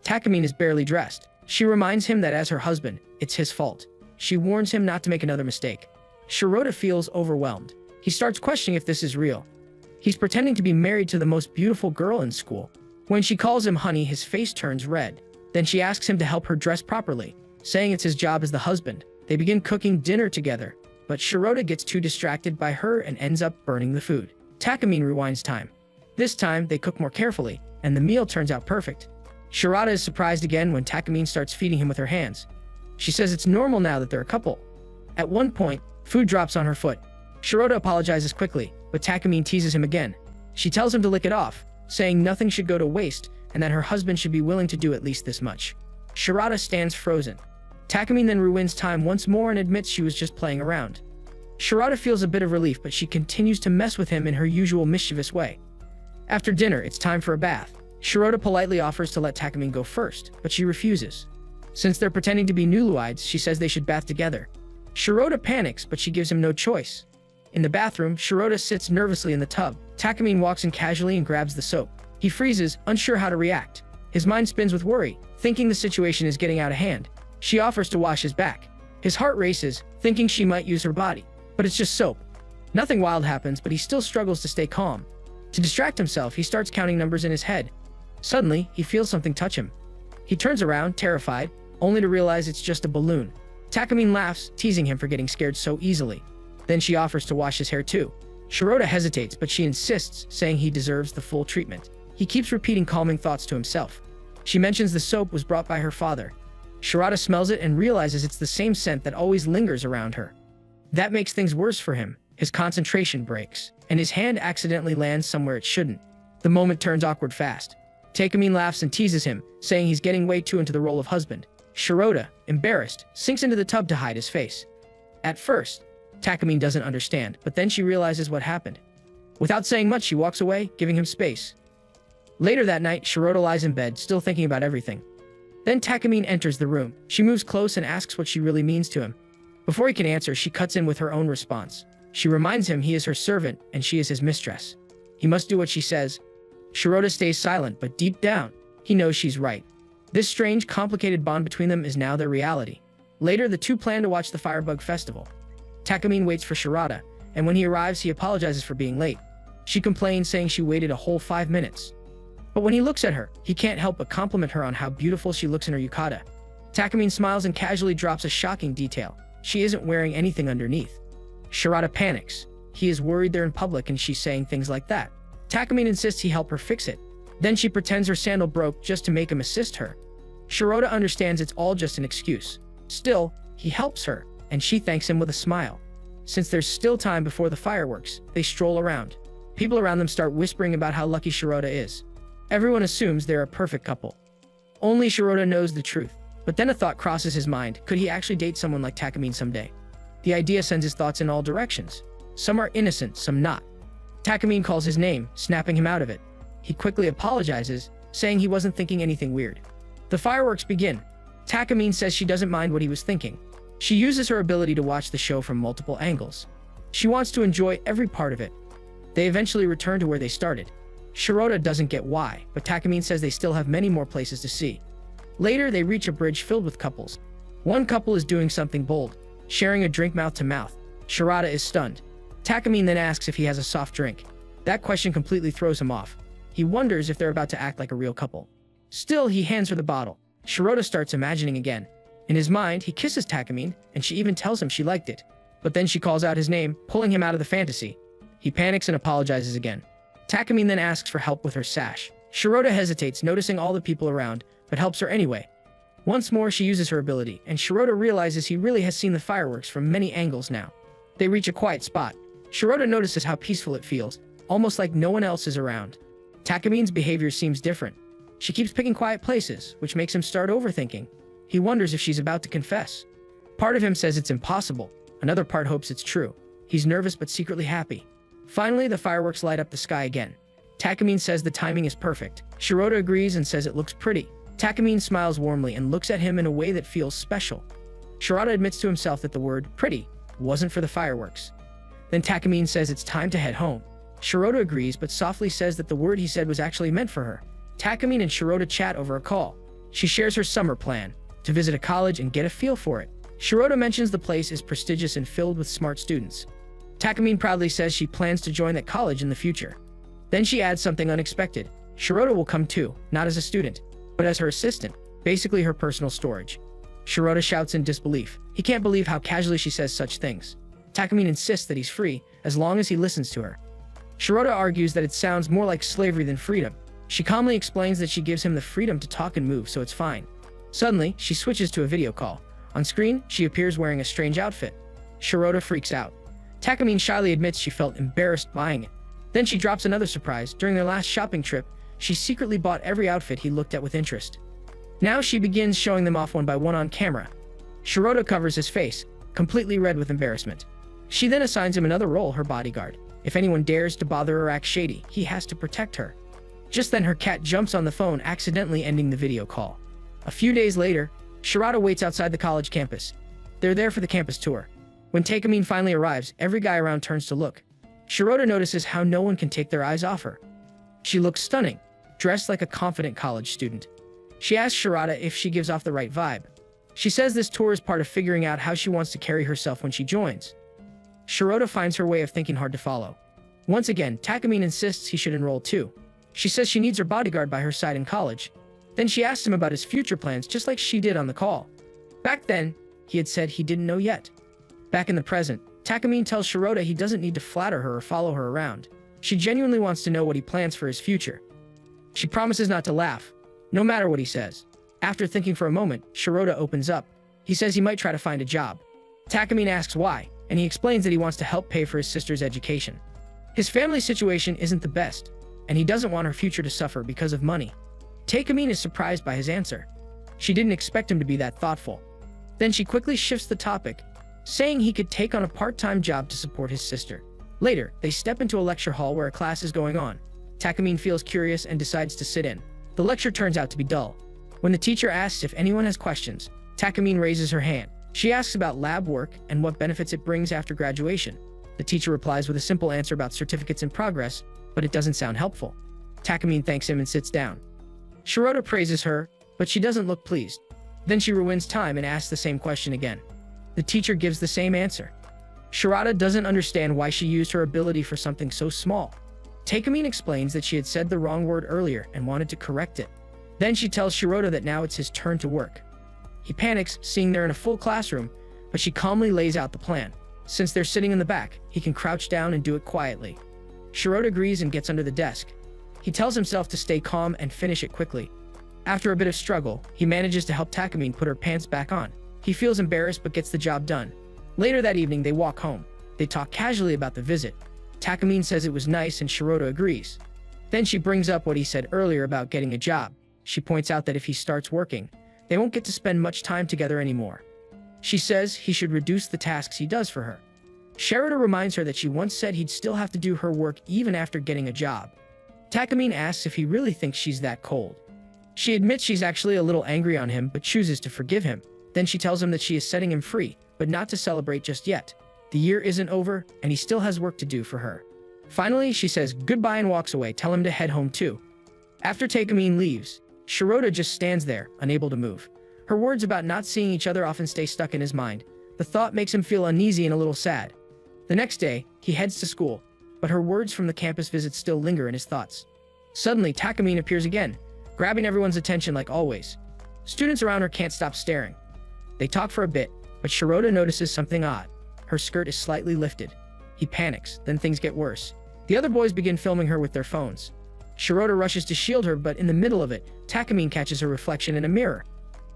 Takamine is barely dressed. She reminds him that as her husband, it's his fault. She warns him not to make another mistake. Shirota feels overwhelmed. He starts questioning if this is real. He's pretending to be married to the most beautiful girl in school. When she calls him honey, his face turns red. Then she asks him to help her dress properly, saying it's his job as the husband. They begin cooking dinner together, but Shirota gets too distracted by her and ends up burning the food. Takamine rewinds time. This time, they cook more carefully, and the meal turns out perfect. Shirota is surprised again when Takamine starts feeding him with her hands. She says it's normal now that they're a couple. At one point, food drops on her foot. Shirota apologizes quickly, but Takamine teases him again. She tells him to lick it off, saying nothing should go to waste and that her husband should be willing to do at least this much. Shirota stands frozen. Takamine then rewinds time once more and admits she was just playing around. Shirota feels a bit of relief, but she continues to mess with him in her usual mischievous way. After dinner, it's time for a bath. Shirota politely offers to let Takamine go first, but she refuses. Since they're pretending to be newlyweds, she says they should bath together. Shirota panics, but she gives him no choice. In the bathroom, Shirota sits nervously in the tub. Takamine walks in casually and grabs the soap. He freezes, unsure how to react. His mind spins with worry, thinking the situation is getting out of hand. She offers to wash his back. His heart races, thinking she might use her body, but it's just soap. Nothing wild happens, but he still struggles to stay calm. To distract himself, he starts counting numbers in his head. Suddenly, he feels something touch him. He turns around, terrified, only to realize it's just a balloon. Takamine laughs, teasing him for getting scared so easily. Then she offers to wash his hair too. Shirota hesitates, but she insists, saying he deserves the full treatment. He keeps repeating calming thoughts to himself. She mentions the soap was brought by her father. Shirota smells it and realizes it's the same scent that always lingers around her. That makes things worse for him. His concentration breaks, and his hand accidentally lands somewhere it shouldn't. The moment turns awkward fast. Takamine laughs and teases him, saying he's getting way too into the role of husband. Shirota, embarrassed, sinks into the tub to hide his face. At first, Takamine doesn't understand, but then she realizes what happened. Without saying much, she walks away, giving him space. Later that night, Shirota lies in bed, still thinking about everything. Then Takamine enters the room. She moves close and asks what she really means to him. Before he can answer, she cuts in with her own response. She reminds him he is her servant and she is his mistress. He must do what she says. Shirota stays silent, but deep down, he knows she's right. This strange, complicated bond between them is now their reality. Later, the two plan to watch the Firebug Festival. Takamine waits for Shirota, and when he arrives, he apologizes for being late. She complains, saying she waited a whole 5 minutes. But when he looks at her, he can't help but compliment her on how beautiful she looks in her yukata. Takamine smiles and casually drops a shocking detail. She isn't wearing anything underneath. Shirota panics. He is worried they're in public and she's saying things like that. Takamine insists he help her fix it. Then she pretends her sandal broke just to make him assist her. Shirota understands it's all just an excuse. Still, he helps her, and she thanks him with a smile. Since there's still time before the fireworks, they stroll around. People around them start whispering about how lucky Shirota is. Everyone assumes they're a perfect couple. Only Shirota knows the truth. But then a thought crosses his mind. Could he actually date someone like Takamine someday? The idea sends his thoughts in all directions. Some are innocent, some not. Takamine calls his name, snapping him out of it. He quickly apologizes, saying he wasn't thinking anything weird. The fireworks begin. Takamine says she doesn't mind what he was thinking. She uses her ability to watch the show from multiple angles. She wants to enjoy every part of it. They eventually return to where they started. Shirota doesn't get why, but Takamine says they still have many more places to see. Later, they reach a bridge filled with couples. One couple is doing something bold, sharing a drink mouth to mouth. Shirota is stunned. Takamine then asks if he has a soft drink. That question completely throws him off. He wonders if they're about to act like a real couple. Still, he hands her the bottle. Shirota starts imagining again. In his mind, he kisses Takamine, and she even tells him she liked it. But then she calls out his name, pulling him out of the fantasy. He panics and apologizes again. Takamine then asks for help with her sash. Shirota hesitates, noticing all the people around, but helps her anyway. Once more, she uses her ability, and Shirota realizes he really has seen the fireworks from many angles now. They reach a quiet spot. Shirota notices how peaceful it feels, almost like no one else is around. Takamine's behavior seems different. She keeps picking quiet places, which makes him start overthinking. He wonders if she's about to confess. Part of him says it's impossible. Another part hopes it's true. He's nervous but secretly happy. Finally, the fireworks light up the sky again. Takamine says the timing is perfect. Shirota agrees and says it looks pretty. Takamine smiles warmly and looks at him in a way that feels special. Shirota admits to himself that the word pretty wasn't for the fireworks. Then Takamine says it's time to head home. Shirota agrees but softly says that the word he said was actually meant for her. Takamine and Shirota chat over a call. She shares her summer plan, to visit a college and get a feel for it. Shirota mentions the place is prestigious and filled with smart students. Takamine proudly says she plans to join that college in the future. Then she adds something unexpected. Shirota will come too, not as a student, but as her assistant, basically her personal storage. Shirota shouts in disbelief. He can't believe how casually she says such things. Takamine insists that he's free, as long as he listens to her. Shirota argues that it sounds more like slavery than freedom. She calmly explains that she gives him the freedom to talk and move, so it's fine. Suddenly, she switches to a video call. On screen, she appears wearing a strange outfit. Shirota freaks out. Takamine shyly admits she felt embarrassed buying it. Then she drops another surprise. During their last shopping trip, she secretly bought every outfit he looked at with interest. Now she begins showing them off one by one on camera. Shirota covers his face, completely red with embarrassment. She then assigns him another role, her bodyguard. If anyone dares to bother or act shady, he has to protect her. Just then her cat jumps on the phone, accidentally ending the video call. A few days later, Shirota waits outside the college campus. They're there for the campus tour. When Takamine finally arrives, every guy around turns to look. Shirota notices how no one can take their eyes off her. She looks stunning, dressed like a confident college student. She asks Shirota if she gives off the right vibe. She says this tour is part of figuring out how she wants to carry herself when she joins. Shirota finds her way of thinking hard to follow. Once again, Takamine insists he should enroll too. She says she needs her bodyguard by her side in college. Then she asks him about his future plans just like she did on the call. Back then, he had said he didn't know yet. Back in the present, Takamine tells Shirota he doesn't need to flatter her or follow her around. She genuinely wants to know what he plans for his future. She promises not to laugh, no matter what he says. After thinking for a moment, Shirota opens up. He says he might try to find a job. Takamine asks why, and he explains that he wants to help pay for his sister's education. His family situation isn't the best, and he doesn't want her future to suffer because of money. Takamine is surprised by his answer. She didn't expect him to be that thoughtful. Then she quickly shifts the topic, saying he could take on a part-time job to support his sister. Later, they step into a lecture hall where a class is going on. Takamine feels curious and decides to sit in. The lecture turns out to be dull. When the teacher asks if anyone has questions, Takamine raises her hand. She asks about lab work and what benefits it brings after graduation. The teacher replies with a simple answer about certificates in progress, but it doesn't sound helpful. Takamine thanks him and sits down. Shirota praises her, but she doesn't look pleased. Then she rewinds time and asks the same question again. The teacher gives the same answer. Shirota doesn't understand why she used her ability for something so small. Takamine explains that she had said the wrong word earlier and wanted to correct it. Then she tells Shirota that now it's his turn to work. He panics, seeing they're in a full classroom, but she calmly lays out the plan. Since they're sitting in the back, he can crouch down and do it quietly. Shirota agrees and gets under the desk. He tells himself to stay calm and finish it quickly. After a bit of struggle, he manages to help Takamine put her pants back on. He feels embarrassed but gets the job done. Later that evening, they walk home. They talk casually about the visit. Takamine says it was nice and Shirota agrees. Then she brings up what he said earlier about getting a job. She points out that if he starts working, they won't get to spend much time together anymore. She says he should reduce the tasks he does for her. Shirota reminds her that she once said he'd still have to do her work even after getting a job. Takamine asks if he really thinks she's that cold. She admits she's actually a little angry on him but chooses to forgive him. Then she tells him that she is setting him free, but not to celebrate just yet. The year isn't over, and he still has work to do for her. Finally, she says goodbye and walks away, telling him to head home too. After Takamine leaves, Shirota just stands there, unable to move. Her words about not seeing each other often stay stuck in his mind. The thought makes him feel uneasy and a little sad. The next day, he heads to school, but her words from the campus visit still linger in his thoughts. Suddenly, Takamine appears again, grabbing everyone's attention like always. Students around her can't stop staring. They talk for a bit, but Shirota notices something odd. Her skirt is slightly lifted. He panics, then things get worse. The other boys begin filming her with their phones. Shirota rushes to shield her, but in the middle of it, Takamine catches her reflection in a mirror.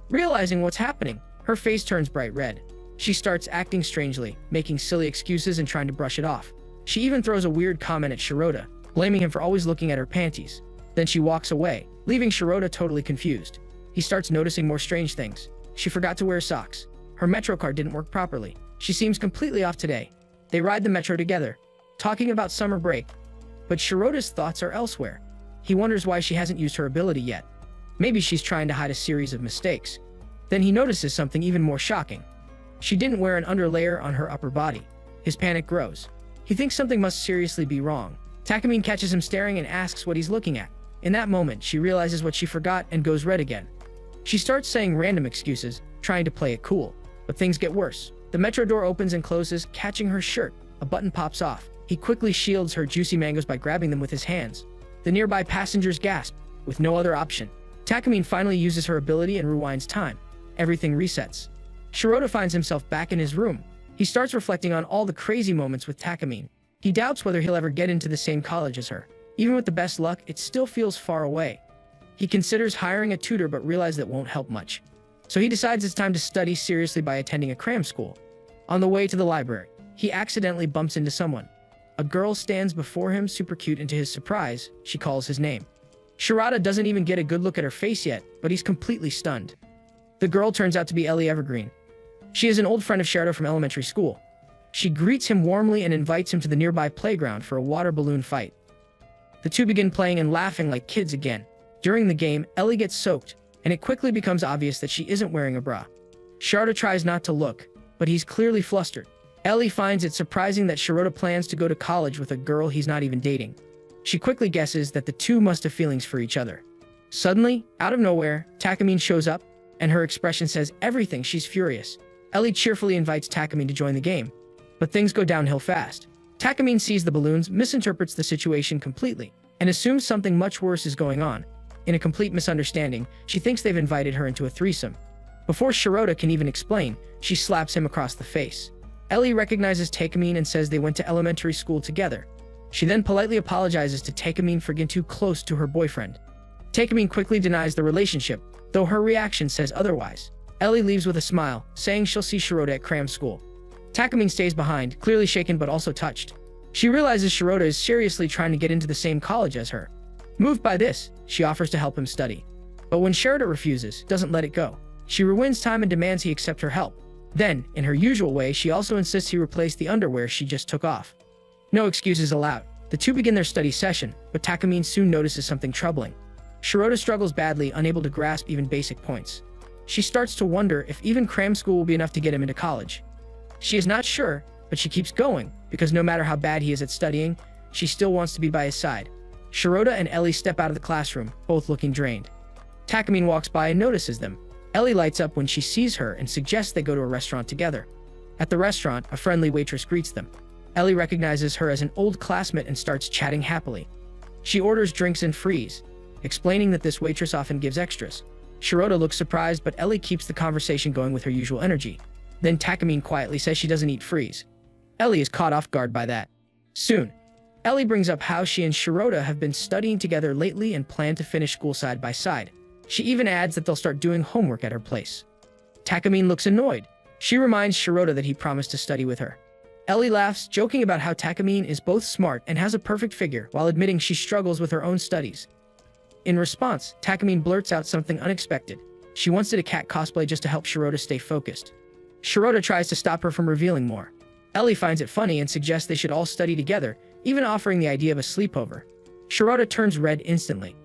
Realizing what's happening, her face turns bright red. She starts acting strangely, making silly excuses and trying to brush it off. She even throws a weird comment at Shirota, blaming him for always looking at her panties. Then she walks away, leaving Shirota totally confused. He starts noticing more strange things. She forgot to wear socks. Her metro card didn't work properly. She seems completely off today. They ride the metro together, talking about summer break. But Shirota's thoughts are elsewhere. He wonders why she hasn't used her ability yet. Maybe she's trying to hide a series of mistakes. Then he notices something even more shocking. She didn't wear an underlayer on her upper body. His panic grows. He thinks something must seriously be wrong. Takamine catches him staring and asks what he's looking at. In that moment, she realizes what she forgot and goes red again. She starts saying random excuses, trying to play it cool. But things get worse. The metro door opens and closes, catching her shirt. A button pops off. He quickly shields her juicy mangoes by grabbing them with his hands. The nearby passengers gasp, with no other option. Takamine finally uses her ability and rewinds time. Everything resets. Shirota finds himself back in his room. He starts reflecting on all the crazy moments with Takamine. He doubts whether he'll ever get into the same college as her. Even with the best luck, it still feels far away. He considers hiring a tutor but realizes that won't help much. So he decides it's time to study seriously by attending a cram school. On the way to the library, he accidentally bumps into someone. A girl stands before him, super cute, and to his surprise, she calls his name. Shirota doesn't even get a good look at her face yet, but he's completely stunned. The girl turns out to be Ellie Evergreen. She is an old friend of Shirota from elementary school. She greets him warmly and invites him to the nearby playground for a water balloon fight. The two begin playing and laughing like kids again. During the game, Ellie gets soaked, and it quickly becomes obvious that she isn't wearing a bra. Shirota tries not to look, but he's clearly flustered. Ellie finds it surprising that Shirota plans to go to college with a girl he's not even dating. She quickly guesses that the two must have feelings for each other. Suddenly, out of nowhere, Takamine shows up. and her expression says everything. She's furious. Ellie cheerfully invites Takamine to join the game, but things go downhill fast. Takamine sees the balloons, misinterprets the situation completely, and assumes something much worse is going on. In a complete misunderstanding, she thinks they've invited her into a threesome. Before Shirota can even explain, she slaps him across the face. Ellie recognizes Takamine and says they went to elementary school together. She then politely apologizes to Takamine for getting too close to her boyfriend. Takamine quickly denies the relationship, though her reaction says otherwise. Ellie leaves with a smile, saying she'll see Shirota at cram school. Takamine stays behind, clearly shaken but also touched. She realizes Shirota is seriously trying to get into the same college as her. Moved by this, she offers to help him study. But when Shirota refuses, doesn't let it go. She rewinds time and demands he accept her help. Then, in her usual way, she also insists he replace the underwear she just took off. No excuses allowed. The two begin their study session, but Takamine soon notices something troubling. Shirota struggles badly, unable to grasp even basic points. She starts to wonder if even cram school will be enough to get him into college. She is not sure, but she keeps going, because no matter how bad he is at studying, she still wants to be by his side. Shirota and Ellie step out of the classroom, both looking drained. Takamine walks by and notices them. Ellie lights up when she sees her and suggests they go to a restaurant together. At the restaurant, a friendly waitress greets them. Ellie recognizes her as an old classmate and starts chatting happily. She orders drinks and freeze, explaining that this waitress often gives extras. Shirota looks surprised, but Ellie keeps the conversation going with her usual energy. Then Takamine quietly says she doesn't eat freeze. Ellie is caught off guard by that. Soon, Ellie brings up how she and Shirota have been studying together lately and plan to finish school side by side. She even adds that they'll start doing homework at her place. Takamine looks annoyed. She reminds Shirota that he promised to study with her. Ellie laughs, joking about how Takamine is both smart and has a perfect figure, while admitting she struggles with her own studies. In response, Takamine blurts out something unexpected. She wants to do a cat cosplay just to help Shirota stay focused. Shirota tries to stop her from revealing more. Ellie finds it funny and suggests they should all study together, even offering the idea of a sleepover. Shirota turns red instantly.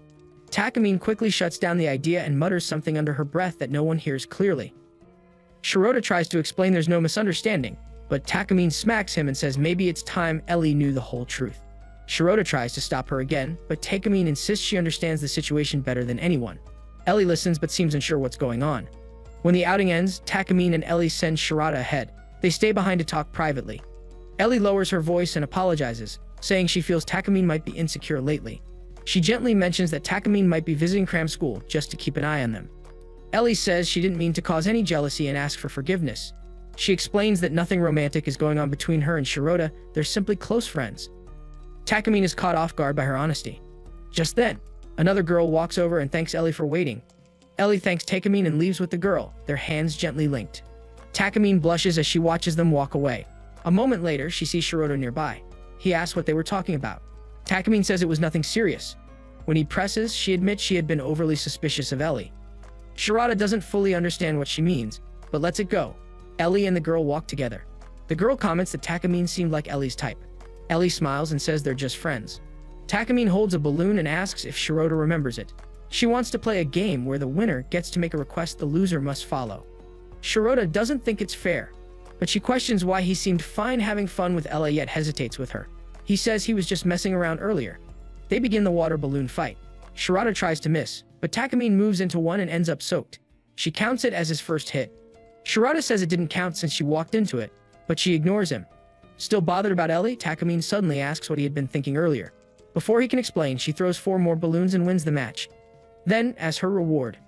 Takamine quickly shuts down the idea and mutters something under her breath that no one hears clearly. Shirota tries to explain there's no misunderstanding, but Takamine smacks him and says maybe it's time Ellie knew the whole truth. Shirota tries to stop her again, but Takamine insists she understands the situation better than anyone. Ellie listens but seems unsure what's going on. When the outing ends, Takamine and Ellie send Shirota ahead. They stay behind to talk privately. Ellie lowers her voice and apologizes, saying she feels Takamine might be insecure lately. She gently mentions that Takamine might be visiting cram school just to keep an eye on them. Ellie says she didn't mean to cause any jealousy and asks for forgiveness. She explains that nothing romantic is going on between her and Shirota, they're simply close friends. Takamine is caught off guard by her honesty. Just then, another girl walks over and thanks Ellie for waiting. Ellie thanks Takamine and leaves with the girl, their hands gently linked. Takamine blushes as she watches them walk away. A moment later, she sees Shirota nearby. He asks what they were talking about. Takamine says it was nothing serious. When he presses, she admits she had been overly suspicious of Ellie. Shirota doesn't fully understand what she means, but lets it go. Ellie and the girl walk together. The girl comments that Takamine seemed like Ellie's type. Ellie smiles and says they're just friends. Takamine holds a balloon and asks if Shirota remembers it. She wants to play a game where the winner gets to make a request the loser must follow. Shirota doesn't think it's fair, but she questions why he seemed fine having fun with Ellie yet hesitates with her. He says he was just messing around earlier. They begin the water balloon fight. Shirota tries to miss, but Takamine moves into one and ends up soaked. She counts it as his first hit. Shirota says it didn't count since she walked into it, but she ignores him. Still bothered about Ellie, Takamine suddenly asks what he had been thinking earlier. Before he can explain, she throws 4 more balloons and wins the match. Then, as her reward,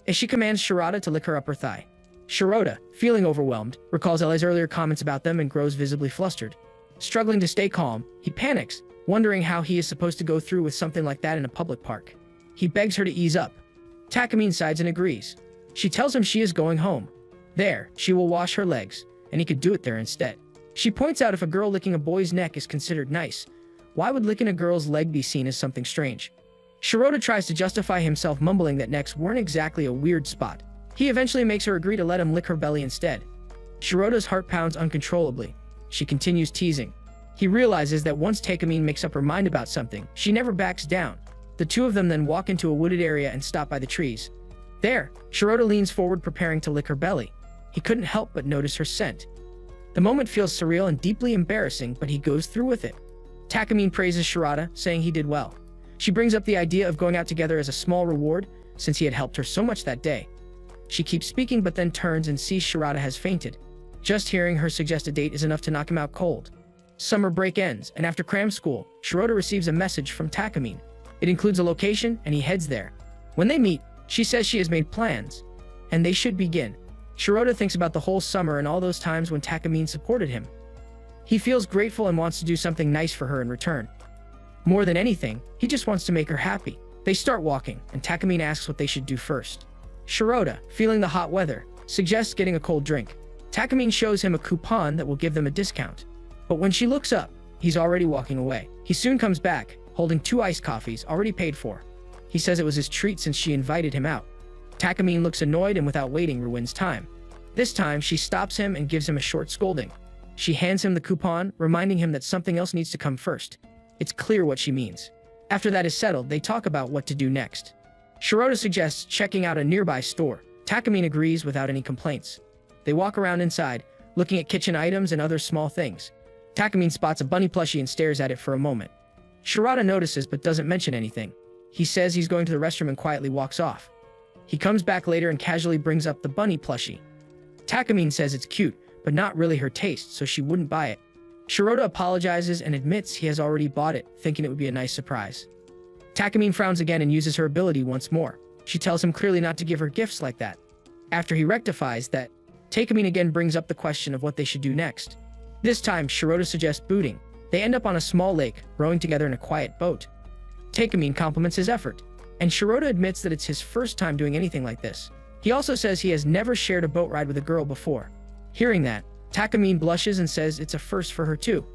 she commands Shirota to lick her upper thigh. Shirota, feeling overwhelmed, recalls Ellie's earlier comments about them and grows visibly flustered. Struggling to stay calm, he panics, wondering how he is supposed to go through with something like that in a public park. He begs her to ease up. Takamine sides and agrees. She tells him she is going home. There, she will wash her legs, and he could do it there instead. She points out if a girl licking a boy's neck is considered nice, why would licking a girl's leg be seen as something strange? Shirota tries to justify himself, mumbling that necks weren't exactly a weird spot. He eventually makes her agree to let him lick her belly instead. Shirota's heart pounds uncontrollably. She continues teasing. He realizes that once Takamine makes up her mind about something, she never backs down. The two of them then walk into a wooded area and stop by the trees. There, Shirota leans forward preparing to lick her belly. He couldn't help but notice her scent. The moment feels surreal and deeply embarrassing, but he goes through with it. Takamine praises Shirota, saying he did well. She brings up the idea of going out together as a small reward, since he had helped her so much that day. She keeps speaking but then turns and sees Shirota has fainted. Just hearing her suggest a date is enough to knock him out cold. Summer break ends, and after cram school, Shirota receives a message from Takamine. It includes a location, and he heads there. When they meet, she says she has made plans, and they should begin. Shirota thinks about the whole summer and all those times when Takamine supported him. He feels grateful and wants to do something nice for her in return. More than anything, he just wants to make her happy. They start walking, and Takamine asks what they should do first. Shirota, feeling the hot weather, suggests getting a cold drink. Takamine shows him a coupon that will give them a discount. But when she looks up, he's already walking away. He soon comes back, holding 2 iced coffees already paid for. He says it was his treat since she invited him out. Takamine looks annoyed and without waiting ruins time. This time, she stops him and gives him a short scolding. She hands him the coupon, reminding him that something else needs to come first. It's clear what she means. After that is settled, they talk about what to do next. Shirota suggests checking out a nearby store. Takamine agrees without any complaints. They walk around inside, looking at kitchen items and other small things. Takamine spots a bunny plushie and stares at it for a moment. Shirota notices but doesn't mention anything. He says he's going to the restroom and quietly walks off. He comes back later and casually brings up the bunny plushie. Takamine says it's cute, but not really her taste, so she wouldn't buy it. Shirota apologizes and admits he has already bought it, thinking it would be a nice surprise. Takamine frowns again and uses her ability once more. She tells him clearly not to give her gifts like that. After he rectifies that, Takamine again brings up the question of what they should do next. This time, Shirota suggests booting. They end up on a small lake, rowing together in a quiet boat. Takamine compliments his effort, and Shirota admits that it's his first time doing anything like this. He also says he has never shared a boat ride with a girl before. Hearing that, Takamine blushes and says it's a first for her too.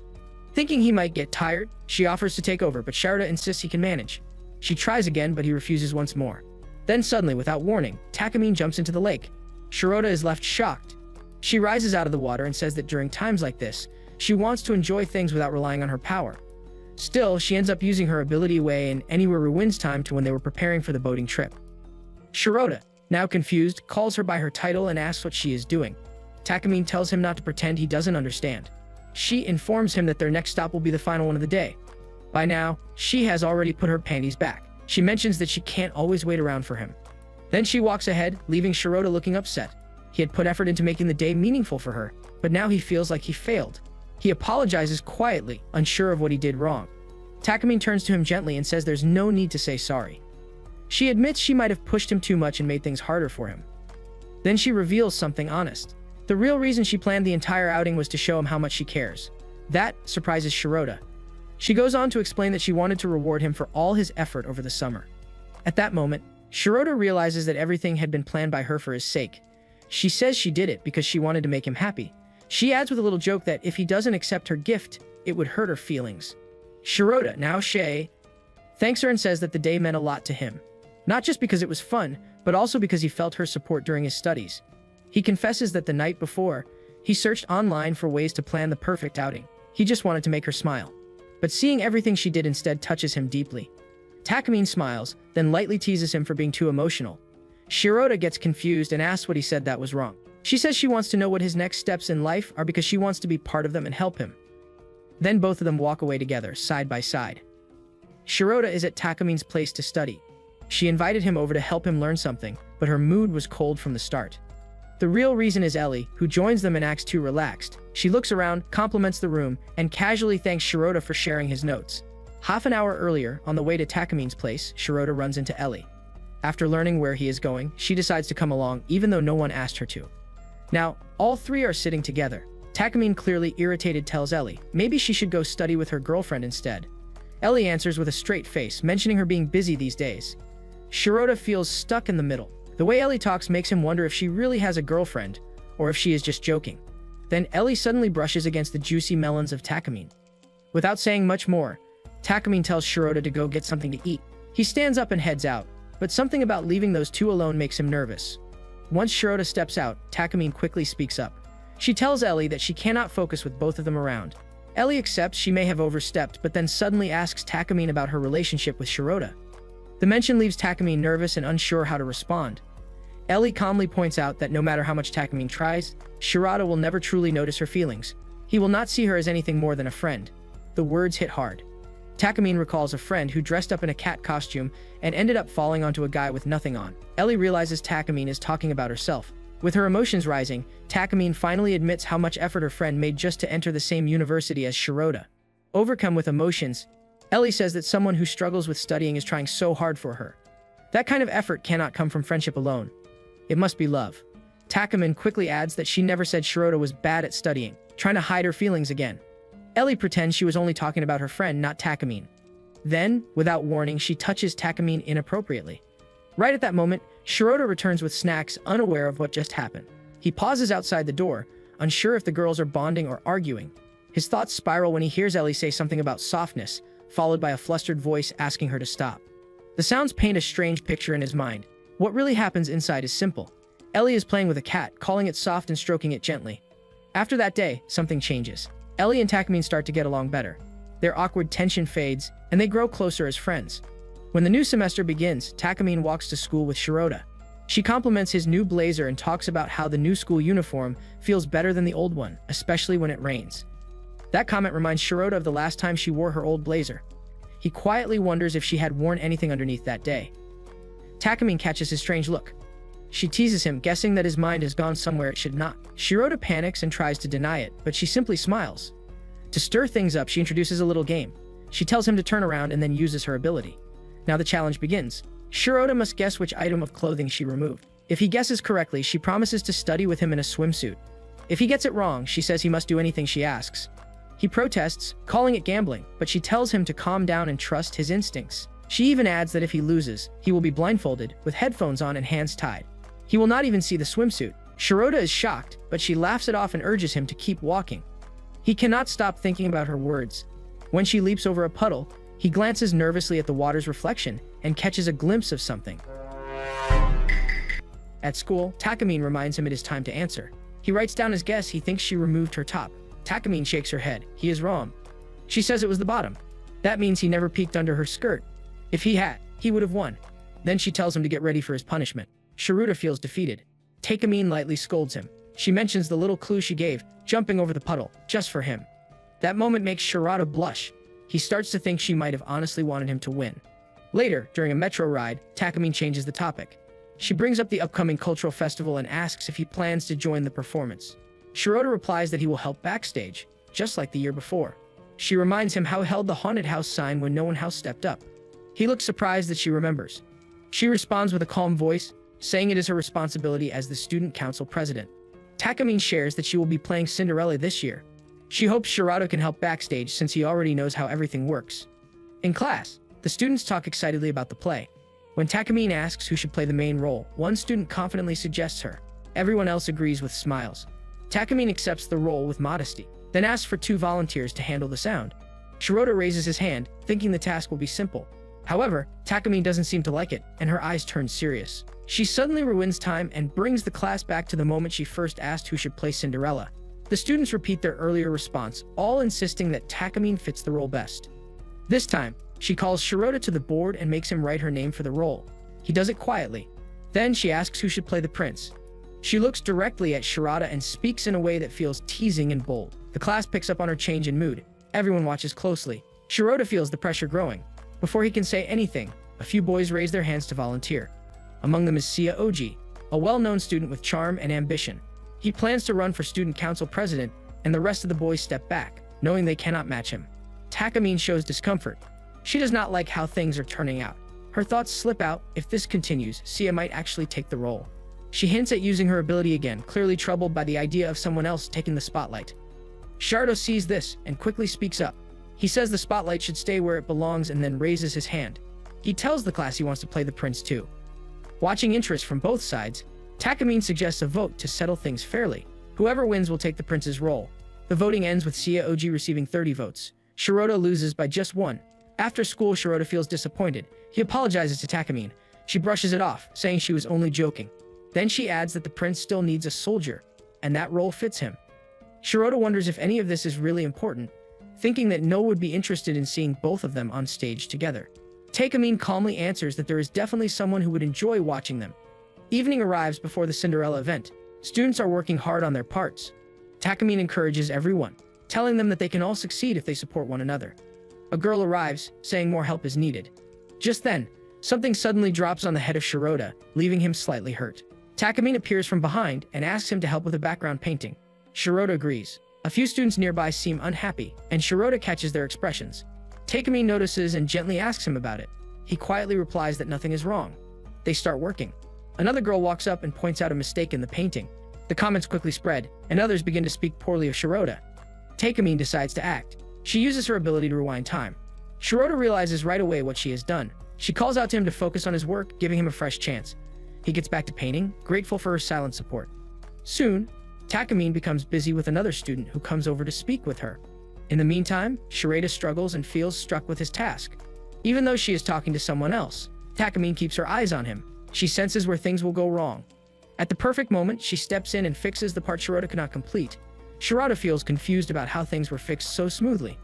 Thinking he might get tired, she offers to take over, but Shirota insists he can manage. She tries again, but he refuses once more. Then suddenly, without warning, Takamine jumps into the lake. Shirota is left shocked. She rises out of the water and says that during times like this, she wants to enjoy things without relying on her power. Still, she ends up using her ability away and anywhere rewinds time to when they were preparing for the boating trip. Shirota, now confused, calls her by her title and asks what she is doing. Takamine tells him not to pretend he doesn't understand. She informs him that their next stop will be the final one of the day. By now, she has already put her panties back. She mentions that she can't always wait around for him. Then she walks ahead, leaving Shirota looking upset. He had put effort into making the day meaningful for her, but now he feels like he failed. He apologizes quietly, unsure of what he did wrong. Takamine turns to him gently and says there's no need to say sorry. She admits she might have pushed him too much and made things harder for him. Then she reveals something honest. The real reason she planned the entire outing was to show him how much she cares. That surprises Shirota. She goes on to explain that she wanted to reward him for all his effort over the summer. At that moment, Shirota realizes that everything had been planned by her for his sake. She says she did it because she wanted to make him happy. She adds with a little joke that if he doesn't accept her gift, it would hurt her feelings. Shirota, now Shay, thanks her and says that the day meant a lot to him. Not just because it was fun, but also because he felt her support during his studies. He confesses that the night before, he searched online for ways to plan the perfect outing. He just wanted to make her smile. But seeing everything she did instead touches him deeply. Takamine smiles, then lightly teases him for being too emotional. Shirota gets confused and asks what he said that was wrong. She says she wants to know what his next steps in life are because she wants to be part of them and help him. Then both of them walk away together, side by side. Shirota is at Takamine's place to study. She invited him over to help him learn something, but her mood was cold from the start. The real reason is Ellie, who joins them and acts too relaxed. She looks around, compliments the room, and casually thanks Shirota for sharing his notes. Half an hour earlier, on the way to Takamine's place, Shirota runs into Ellie. After learning where he is going, she decides to come along, even though no one asked her to. Now, all three are sitting together. Takamine, clearly irritated, tells Ellie maybe she should go study with her girlfriend instead. Ellie answers with a straight face, mentioning her being busy these days. Shirota feels stuck in the middle. The way Ellie talks makes him wonder if she really has a girlfriend, or if she is just joking. Then Ellie suddenly brushes against the juicy melons of Takamine. Without saying much more, Takamine tells Shirota to go get something to eat. He stands up and heads out, but something about leaving those two alone makes him nervous. Once Shirota steps out, Takamine quickly speaks up. She tells Ellie that she cannot focus with both of them around. Ellie accepts she may have overstepped, but then suddenly asks Takamine about her relationship with Shirota. The mention leaves Takamine nervous and unsure how to respond. Ellie calmly points out that no matter how much Takamine tries, Shirota will never truly notice her feelings. He will not see her as anything more than a friend. The words hit hard. Takamine recalls a friend who dressed up in a cat costume and ended up falling onto a guy with nothing on. Ellie realizes Takamine is talking about herself. With her emotions rising, Takamine finally admits how much effort her friend made just to enter the same university as Shirota. Overcome with emotions, Ellie says that someone who struggles with studying is trying so hard for her. That kind of effort cannot come from friendship alone. It must be love. Takamine quickly adds that she never said Shirota was bad at studying, trying to hide her feelings again. Ellie pretends she was only talking about her friend, not Takamine. Then, without warning, she touches Takamine inappropriately. Right at that moment, Shirota returns with snacks, unaware of what just happened. He pauses outside the door, unsure if the girls are bonding or arguing. His thoughts spiral when he hears Ellie say something about softness, followed by a flustered voice asking her to stop. The sounds paint a strange picture in his mind. What really happens inside is simple. Ellie is playing with a cat, calling it soft and stroking it gently. After that day, something changes. Ellie and Takamine start to get along better. Their awkward tension fades, and they grow closer as friends. When the new semester begins, Takamine walks to school with Shirota. She compliments his new blazer and talks about how the new school uniform feels better than the old one, especially when it rains. That comment reminds Shirota of the last time she wore her old blazer. He quietly wonders if she had worn anything underneath that day. Takamine catches his strange look. She teases him, guessing that his mind has gone somewhere it should not. Shirota panics and tries to deny it, but she simply smiles. To stir things up, she introduces a little game. She tells him to turn around and then uses her ability. Now the challenge begins. Shirota must guess which item of clothing she removed. If he guesses correctly, she promises to study with him in a swimsuit. If he gets it wrong, she says he must do anything she asks. He protests, calling it gambling, but she tells him to calm down and trust his instincts. She even adds that if he loses, he will be blindfolded, with headphones on and hands tied. He will not even see the swimsuit. Shirota is shocked, but she laughs it off and urges him to keep walking. He cannot stop thinking about her words. When she leaps over a puddle, he glances nervously at the water's reflection and catches a glimpse of something. At school, Takamine reminds him it is time to answer. He writes down his guess. He thinks she removed her top. Takamine shakes her head. He is wrong. She says it was the bottom. That means he never peeked under her skirt. If he had, he would have won. Then she tells him to get ready for his punishment. Shirota feels defeated. Takamine lightly scolds him. She mentions the little clue she gave, jumping over the puddle, just for him. That moment makes Shirota blush. He starts to think she might have honestly wanted him to win. Later, during a metro ride, Takamine changes the topic. She brings up the upcoming cultural festival and asks if he plans to join the performance. Shirota replies that he will help backstage, just like the year before. She reminds him how he held the haunted house sign when no one else stepped up. He looks surprised that she remembers. She responds with a calm voice, saying it is her responsibility as the student council president. Takamine shares that she will be playing Cinderella this year. She hopes Shirota can help backstage since he already knows how everything works. In class, the students talk excitedly about the play. When Takamine asks who should play the main role, one student confidently suggests her. Everyone else agrees with smiles. Takamine accepts the role with modesty, then asks for 2 volunteers to handle the sound. Shirota raises his hand, thinking the task will be simple. However, Takamine doesn't seem to like it, and her eyes turn serious. She suddenly ruins time and brings the class back to the moment she first asked who should play Cinderella. The students repeat their earlier response, all insisting that Takamine fits the role best. This time, she calls Shirota to the board and makes him write her name for the role. He does it quietly. Then she asks who should play the prince. She looks directly at Shirota and speaks in a way that feels teasing and bold. The class picks up on her change in mood. Everyone watches closely. Shirota feels the pressure growing. Before he can say anything, a few boys raise their hands to volunteer. Among them is Sia Oji, a well-known student with charm and ambition. He plans to run for student council president, and the rest of the boys step back, knowing they cannot match him. Takamine shows discomfort. She does not like how things are turning out. Her thoughts slip out. If this continues, Sia might actually take the role. She hints at using her ability again, clearly troubled by the idea of someone else taking the spotlight. Shardo sees this and quickly speaks up. He says the spotlight should stay where it belongs and then raises his hand. He tells the class he wants to play the prince too. Watching interest from both sides, Takamine suggests a vote to settle things fairly. Whoever wins will take the prince's role. The voting ends with Sia Oji receiving 30 votes. Shirota loses by just 1. After school, Shirota feels disappointed. He apologizes to Takamine. She brushes it off, saying she was only joking. Then she adds that the prince still needs a soldier, and that role fits him. Shirota wonders if any of this is really important, thinking that no one would be interested in seeing both of them on stage together. Takamine calmly answers that there is definitely someone who would enjoy watching them. Evening arrives before the Cinderella event. Students are working hard on their parts. Takamine encourages everyone, telling them that they can all succeed if they support one another. A girl arrives, saying more help is needed. Just then, something suddenly drops on the head of Shirota, leaving him slightly hurt. Takamine appears from behind and asks him to help with a background painting. Shirota agrees. A few students nearby seem unhappy, and Shirota catches their expressions. Takamine notices and gently asks him about it. He quietly replies that nothing is wrong. They start working. Another girl walks up and points out a mistake in the painting. The comments quickly spread, and others begin to speak poorly of Shirota. Takamine decides to act. She uses her ability to rewind time. Shirota realizes right away what she has done. She calls out to him to focus on his work, giving him a fresh chance. He gets back to painting, grateful for her silent support. Soon, Takamine becomes busy with another student who comes over to speak with her. In the meantime, Shirota struggles and feels struck with his task. Even though she is talking to someone else, Takamine keeps her eyes on him. She senses where things will go wrong. At the perfect moment, she steps in and fixes the part Shirota could not complete. Shirota feels confused about how things were fixed so smoothly.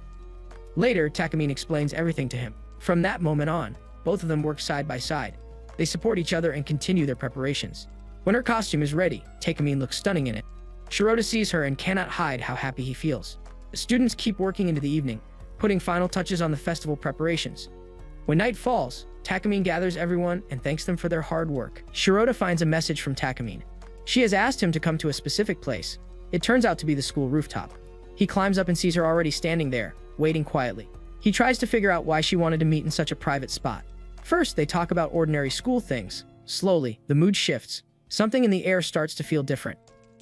Later, Takamine explains everything to him. From that moment on, both of them work side by side. They support each other and continue their preparations. When her costume is ready, Takamine looks stunning in it. Shirota sees her and cannot hide how happy he feels. The students keep working into the evening, putting final touches on the festival preparations. When night falls, Takamine gathers everyone and thanks them for their hard work. Shirota finds a message from Takamine. She has asked him to come to a specific place. It turns out to be the school rooftop. He climbs up and sees her already standing there, waiting quietly. He tries to figure out why she wanted to meet in such a private spot. First, they talk about ordinary school things. Slowly, the mood shifts. Something in the air starts to feel different.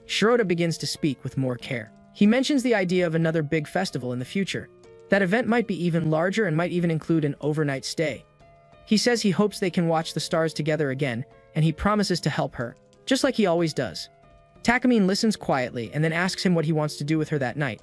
Shirota begins to speak with more care. He mentions the idea of another big festival in the future. That event might be even larger and might even include an overnight stay. He says he hopes they can watch the stars together again, and he promises to help her, just like he always does. Takamine listens quietly and then asks him what he wants to do with her that night.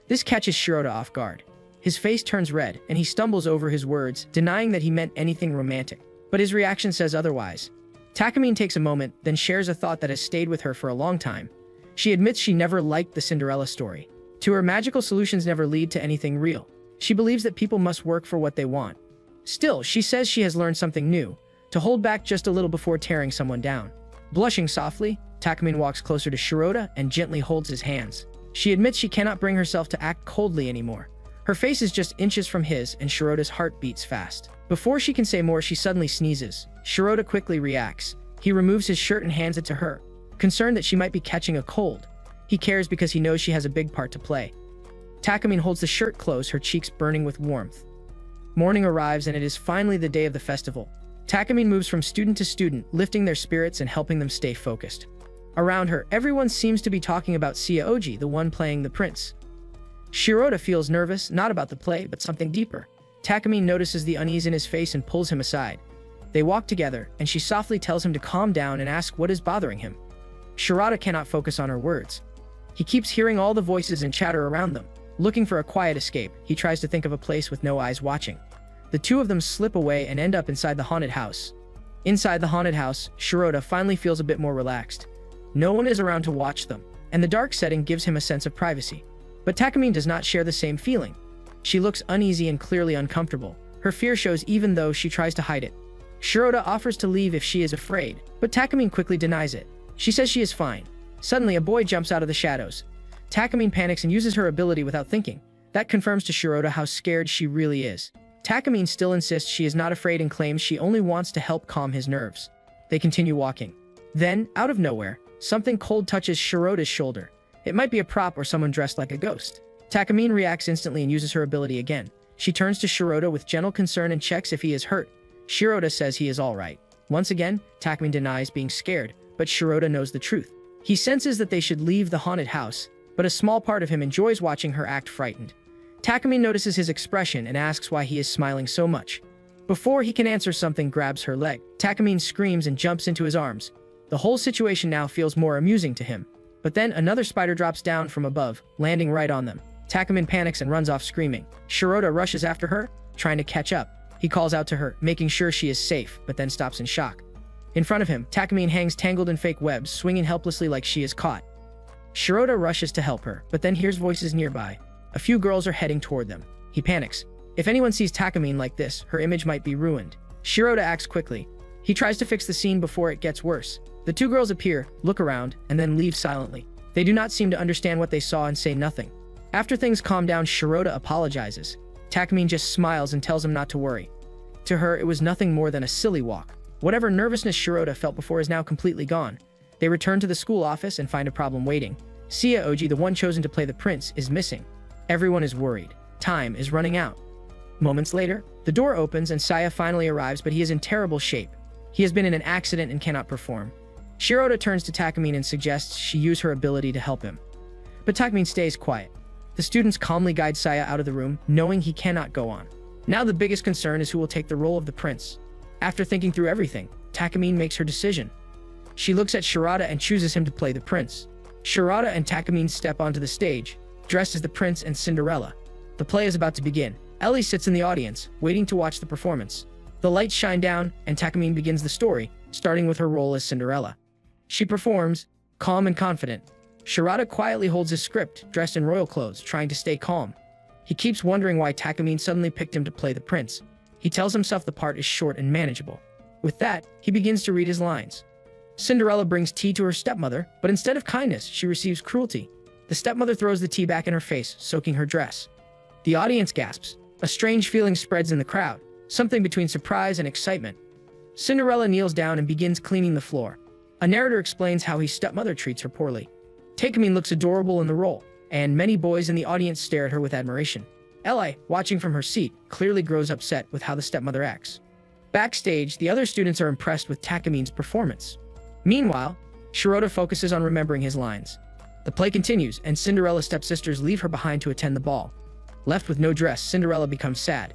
This catches Shirota off guard. His face turns red, and he stumbles over his words, denying that he meant anything romantic. But his reaction says otherwise. Takamine takes a moment, then shares a thought that has stayed with her for a long time. She admits she never liked the Cinderella story. To her, magical solutions never lead to anything real. She believes that people must work for what they want. Still, she says she has learned something new, to hold back just a little before tearing someone down. Blushing softly, Takamine walks closer to Shirota and gently holds his hands. She admits she cannot bring herself to act coldly anymore. Her face is just inches from his, and Shirota's heart beats fast. Before she can say more, she suddenly sneezes. Shirota quickly reacts. He removes his shirt and hands it to her, concerned that she might be catching a cold. He cares because he knows she has a big part to play. Takamine holds the shirt close, her cheeks burning with warmth. Morning arrives, and it is finally the day of the festival. Takamine moves from student to student, lifting their spirits and helping them stay focused. Around her, everyone seems to be talking about Sia-Oji, the one playing the prince. Shirota feels nervous, not about the play, but something deeper. Takamine notices the unease in his face and pulls him aside. They walk together, and she softly tells him to calm down and ask what is bothering him. Shirota cannot focus on her words. He keeps hearing all the voices and chatter around them. Looking for a quiet escape, he tries to think of a place with no eyes watching. The two of them slip away and end up inside the haunted house. Inside the haunted house, Shirota finally feels a bit more relaxed. No one is around to watch them, and the dark setting gives him a sense of privacy. But Takamine does not share the same feeling. She looks uneasy and clearly uncomfortable. Her fear shows even though she tries to hide it. Shirota offers to leave if she is afraid, but Takamine quickly denies it. She says she is fine. Suddenly, a boy jumps out of the shadows. Takamine panics and uses her ability without thinking. That confirms to Shirota how scared she really is. Takamine still insists she is not afraid and claims she only wants to help calm his nerves. They continue walking. Then, out of nowhere, something cold touches Shirota's shoulder. It might be a prop or someone dressed like a ghost. Takamine reacts instantly and uses her ability again. She turns to Shirota with gentle concern and checks if he is hurt. Shirota says he is alright. Once again, Takamine denies being scared, but Shirota knows the truth. He senses that they should leave the haunted house, but a small part of him enjoys watching her act frightened. Takamine notices his expression and asks why he is smiling so much. Before he can answer, something grabs her leg. Takamine screams and jumps into his arms. The whole situation now feels more amusing to him. But then another spider drops down from above, landing right on them. Takamine panics and runs off screaming. Shirota rushes after her, trying to catch up. He calls out to her, making sure she is safe, but then stops in shock. In front of him, Takamine hangs tangled in fake webs, swinging helplessly like she is caught. Shirota rushes to help her, but then hears voices nearby. A few girls are heading toward them. He panics. If anyone sees Takamine like this, her image might be ruined. Shirota acts quickly. He tries to fix the scene before it gets worse. The two girls appear, look around, and then leave silently. They do not seem to understand what they saw and say nothing. After things calm down, Shirota apologizes. Takamine just smiles and tells him not to worry. To her, it was nothing more than a silly walk. Whatever nervousness Shirota felt before is now completely gone. They return to the school office and find a problem waiting. Sia Oji, the one chosen to play the prince, is missing. Everyone is worried. Time is running out. Moments later, the door opens and Saya finally arrives, but he is in terrible shape. He has been in an accident and cannot perform. Shirota turns to Takamine and suggests she use her ability to help him. But Takamine stays quiet. The students calmly guide Saya out of the room, knowing he cannot go on. Now the biggest concern is who will take the role of the prince. After thinking through everything, Takamine makes her decision. She looks at Shirota and chooses him to play the prince. Shirota and Takamine step onto the stage, dressed as the prince and Cinderella. The play is about to begin. Ellie sits in the audience, waiting to watch the performance. The lights shine down, and Takamine begins the story, starting with her role as Cinderella. She performs, calm and confident. Shirota quietly holds his script, dressed in royal clothes, trying to stay calm. He keeps wondering why Takamine suddenly picked him to play the prince. He tells himself the part is short and manageable. With that, he begins to read his lines. Cinderella brings tea to her stepmother, but instead of kindness, she receives cruelty. The stepmother throws the tea back in her face, soaking her dress. The audience gasps. A strange feeling spreads in the crowd, something between surprise and excitement. Cinderella kneels down and begins cleaning the floor. A narrator explains how his stepmother treats her poorly. Takamine looks adorable in the role, and many boys in the audience stare at her with admiration. Ellie, watching from her seat, clearly grows upset with how the stepmother acts. Backstage, the other students are impressed with Takamine's performance. Meanwhile, Shirota focuses on remembering his lines. The play continues, and Cinderella's stepsisters leave her behind to attend the ball. Left with no dress, Cinderella becomes sad.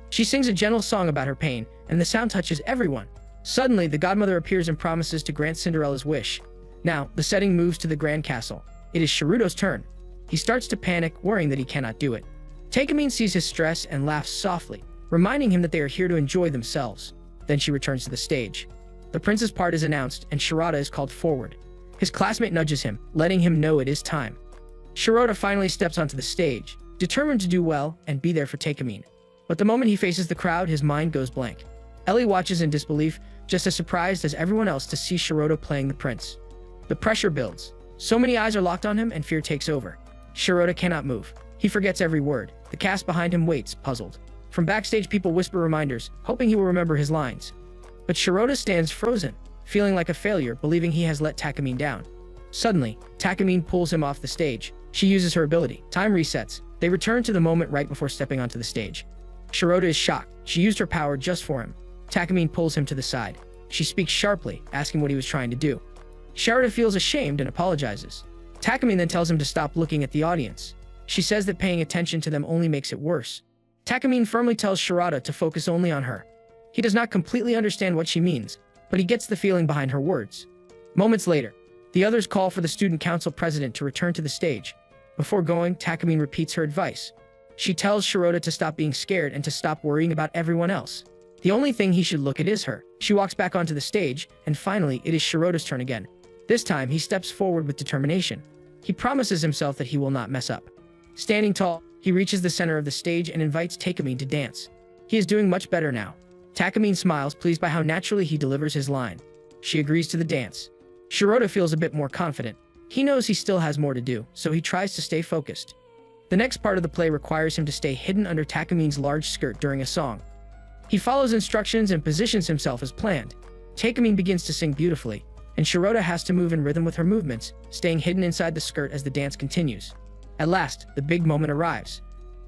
She sings a gentle song about her pain, and the sound touches everyone. Suddenly, the godmother appears and promises to grant Cinderella's wish. Now, the setting moves to the grand castle. It is Shiruto's turn. He starts to panic, worrying that he cannot do it. Takamine sees his stress and laughs softly, reminding him that they are here to enjoy themselves. Then she returns to the stage. The prince's part is announced, and Shirota is called forward. His classmate nudges him, letting him know it is time. Shirota finally steps onto the stage, determined to do well and be there for Takamine. But the moment he faces the crowd, his mind goes blank. Ellie watches in disbelief, just as surprised as everyone else to see Shirota playing the prince. The pressure builds. So many eyes are locked on him, and fear takes over. Shirota cannot move. He forgets every word. The cast behind him waits, puzzled. From backstage, people whisper reminders, hoping he will remember his lines. But Shirota stands frozen, feeling like a failure, believing he has let Takamine down. Suddenly, Takamine pulls him off the stage. She uses her ability. Time resets. They return to the moment right before stepping onto the stage. Shirota is shocked. She used her power just for him. Takamine pulls him to the side. She speaks sharply, asking what he was trying to do. Shirota feels ashamed and apologizes. Takamine then tells him to stop looking at the audience. She says that paying attention to them only makes it worse. Takamine firmly tells Shirota to focus only on her. He does not completely understand what she means, but he gets the feeling behind her words. Moments later, the others call for the student council president to return to the stage. Before going, Takamine repeats her advice. She tells Shirota to stop being scared and to stop worrying about everyone else. The only thing he should look at is her. She walks back onto the stage, and finally, it is Shirota's turn again. This time, he steps forward with determination. He promises himself that he will not mess up. Standing tall, he reaches the center of the stage and invites Takamine to dance. He is doing much better now. Takamine smiles, pleased by how naturally he delivers his line. She agrees to the dance. Shirota feels a bit more confident. He knows he still has more to do, so he tries to stay focused. The next part of the play requires him to stay hidden under Takamine's large skirt during a song. He follows instructions and positions himself as planned. Takamine begins to sing beautifully, and Shirota has to move in rhythm with her movements, staying hidden inside the skirt as the dance continues. At last, the big moment arrives.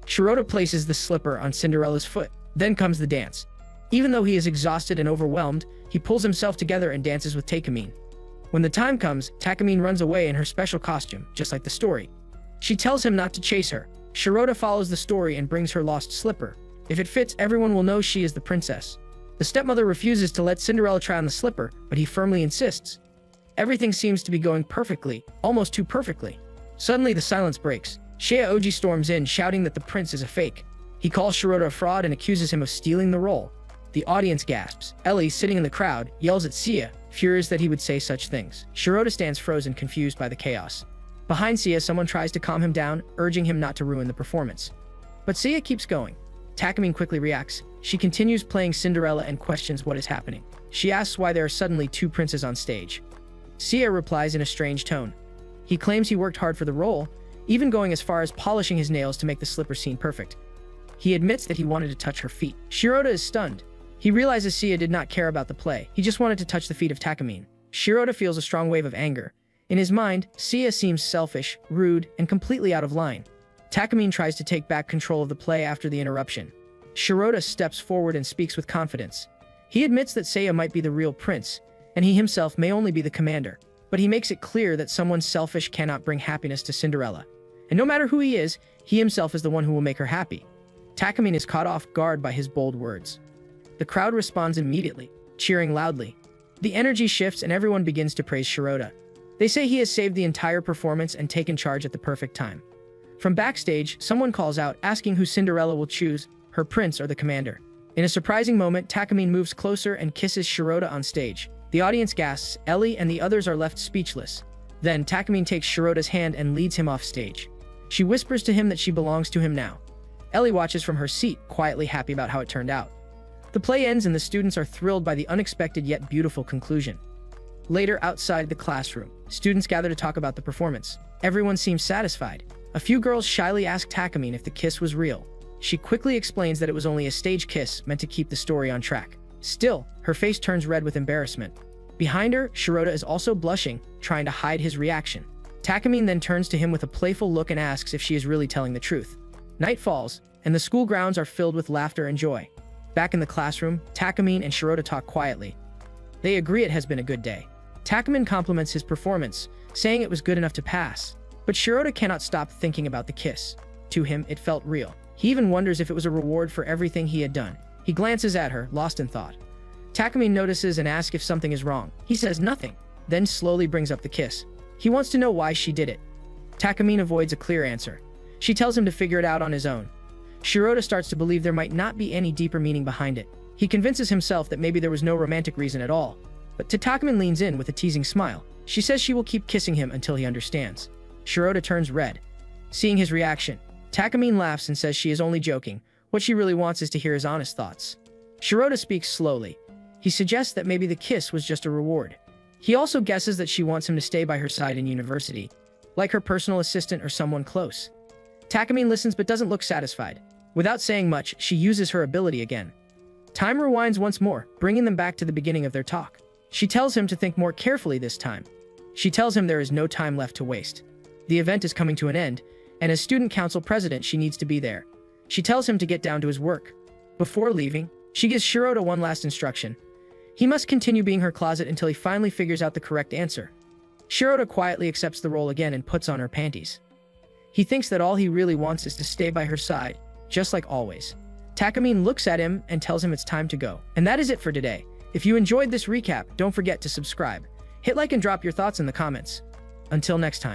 Shirota places the slipper on Cinderella's foot. Then comes the dance. Even though he is exhausted and overwhelmed, he pulls himself together and dances with Takamine. When the time comes, Takamine runs away in her special costume, just like the story. She tells him not to chase her. Shirota follows the story and brings her lost slipper. If it fits, everyone will know she is the princess. The stepmother refuses to let Cinderella try on the slipper, but he firmly insists. Everything seems to be going perfectly, almost too perfectly. Suddenly, the silence breaks. Shea Oji storms in, shouting that the prince is a fake. He calls Shirota a fraud and accuses him of stealing the role. The audience gasps. Ellie, sitting in the crowd, yells at Sia, furious that he would say such things. Shirota stands frozen, confused by the chaos. Behind Sia, someone tries to calm him down, urging him not to ruin the performance. But Sia keeps going. Takamine quickly reacts. She continues playing Cinderella and questions what is happening. She asks why there are suddenly two princes on stage. Sia replies in a strange tone. He claims he worked hard for the role, even going as far as polishing his nails to make the slipper scene perfect. He admits that he wanted to touch her feet. Shirota is stunned. He realizes Sia did not care about the play. He just wanted to touch the feet of Takamine. Shirota feels a strong wave of anger. In his mind, Sia seems selfish, rude, and completely out of line. Takamine tries to take back control of the play after the interruption. Shirota steps forward and speaks with confidence. He admits that Seiya might be the real prince, and he himself may only be the commander. But he makes it clear that someone selfish cannot bring happiness to Cinderella. And no matter who he is, he himself is the one who will make her happy. Takamine is caught off guard by his bold words. The crowd responds immediately, cheering loudly. The energy shifts and everyone begins to praise Shirota. They say he has saved the entire performance and taken charge at the perfect time. From backstage, someone calls out, asking who Cinderella will choose, her prince or the commander. In a surprising moment, Takamine moves closer and kisses Shirota on stage. The audience gasps, Ellie and the others are left speechless. Then, Takamine takes Shirota's hand and leads him off stage. She whispers to him that she belongs to him now. Ellie watches from her seat, quietly happy about how it turned out. The play ends and the students are thrilled by the unexpected yet beautiful conclusion. Later, outside the classroom, students gather to talk about the performance. Everyone seems satisfied. A few girls shyly ask Takamine if the kiss was real. She quickly explains that it was only a stage kiss meant to keep the story on track. Still, her face turns red with embarrassment. Behind her, Shirota is also blushing, trying to hide his reaction. Takamine then turns to him with a playful look and asks if she is really telling the truth. Night falls, and the school grounds are filled with laughter and joy. Back in the classroom, Takamine and Shirota talk quietly. They agree it has been a good day. Takamine compliments his performance, saying it was good enough to pass. But Shirota cannot stop thinking about the kiss. To him, it felt real. He even wonders if it was a reward for everything he had done. He glances at her, lost in thought. Takamine notices and asks if something is wrong. He says nothing, then slowly brings up the kiss. He wants to know why she did it. Takamine avoids a clear answer. She tells him to figure it out on his own. Shirota starts to believe there might not be any deeper meaning behind it. He convinces himself that maybe there was no romantic reason at all. But Takamine leans in with a teasing smile. She says she will keep kissing him until he understands. Shirota turns red. Seeing his reaction, Takamine laughs and says she is only joking. What she really wants is to hear his honest thoughts. Shirota speaks slowly. He suggests that maybe the kiss was just a reward. He also guesses that she wants him to stay by her side in university, like her personal assistant or someone close. Takamine listens but doesn't look satisfied. Without saying much, she uses her ability again. Time rewinds once more, bringing them back to the beginning of their talk. She tells him to think more carefully this time. She tells him there is no time left to waste. The event is coming to an end, and as student council president, she needs to be there. She tells him to get down to his work. Before leaving, she gives Shirota one last instruction. He must continue being her closet until he finally figures out the correct answer. Shirota quietly accepts the role again and puts on her panties. He thinks that all he really wants is to stay by her side, just like always. Takamine looks at him and tells him it's time to go. And that is it for today. If you enjoyed this recap, don't forget to subscribe. Hit like and drop your thoughts in the comments. Until next time.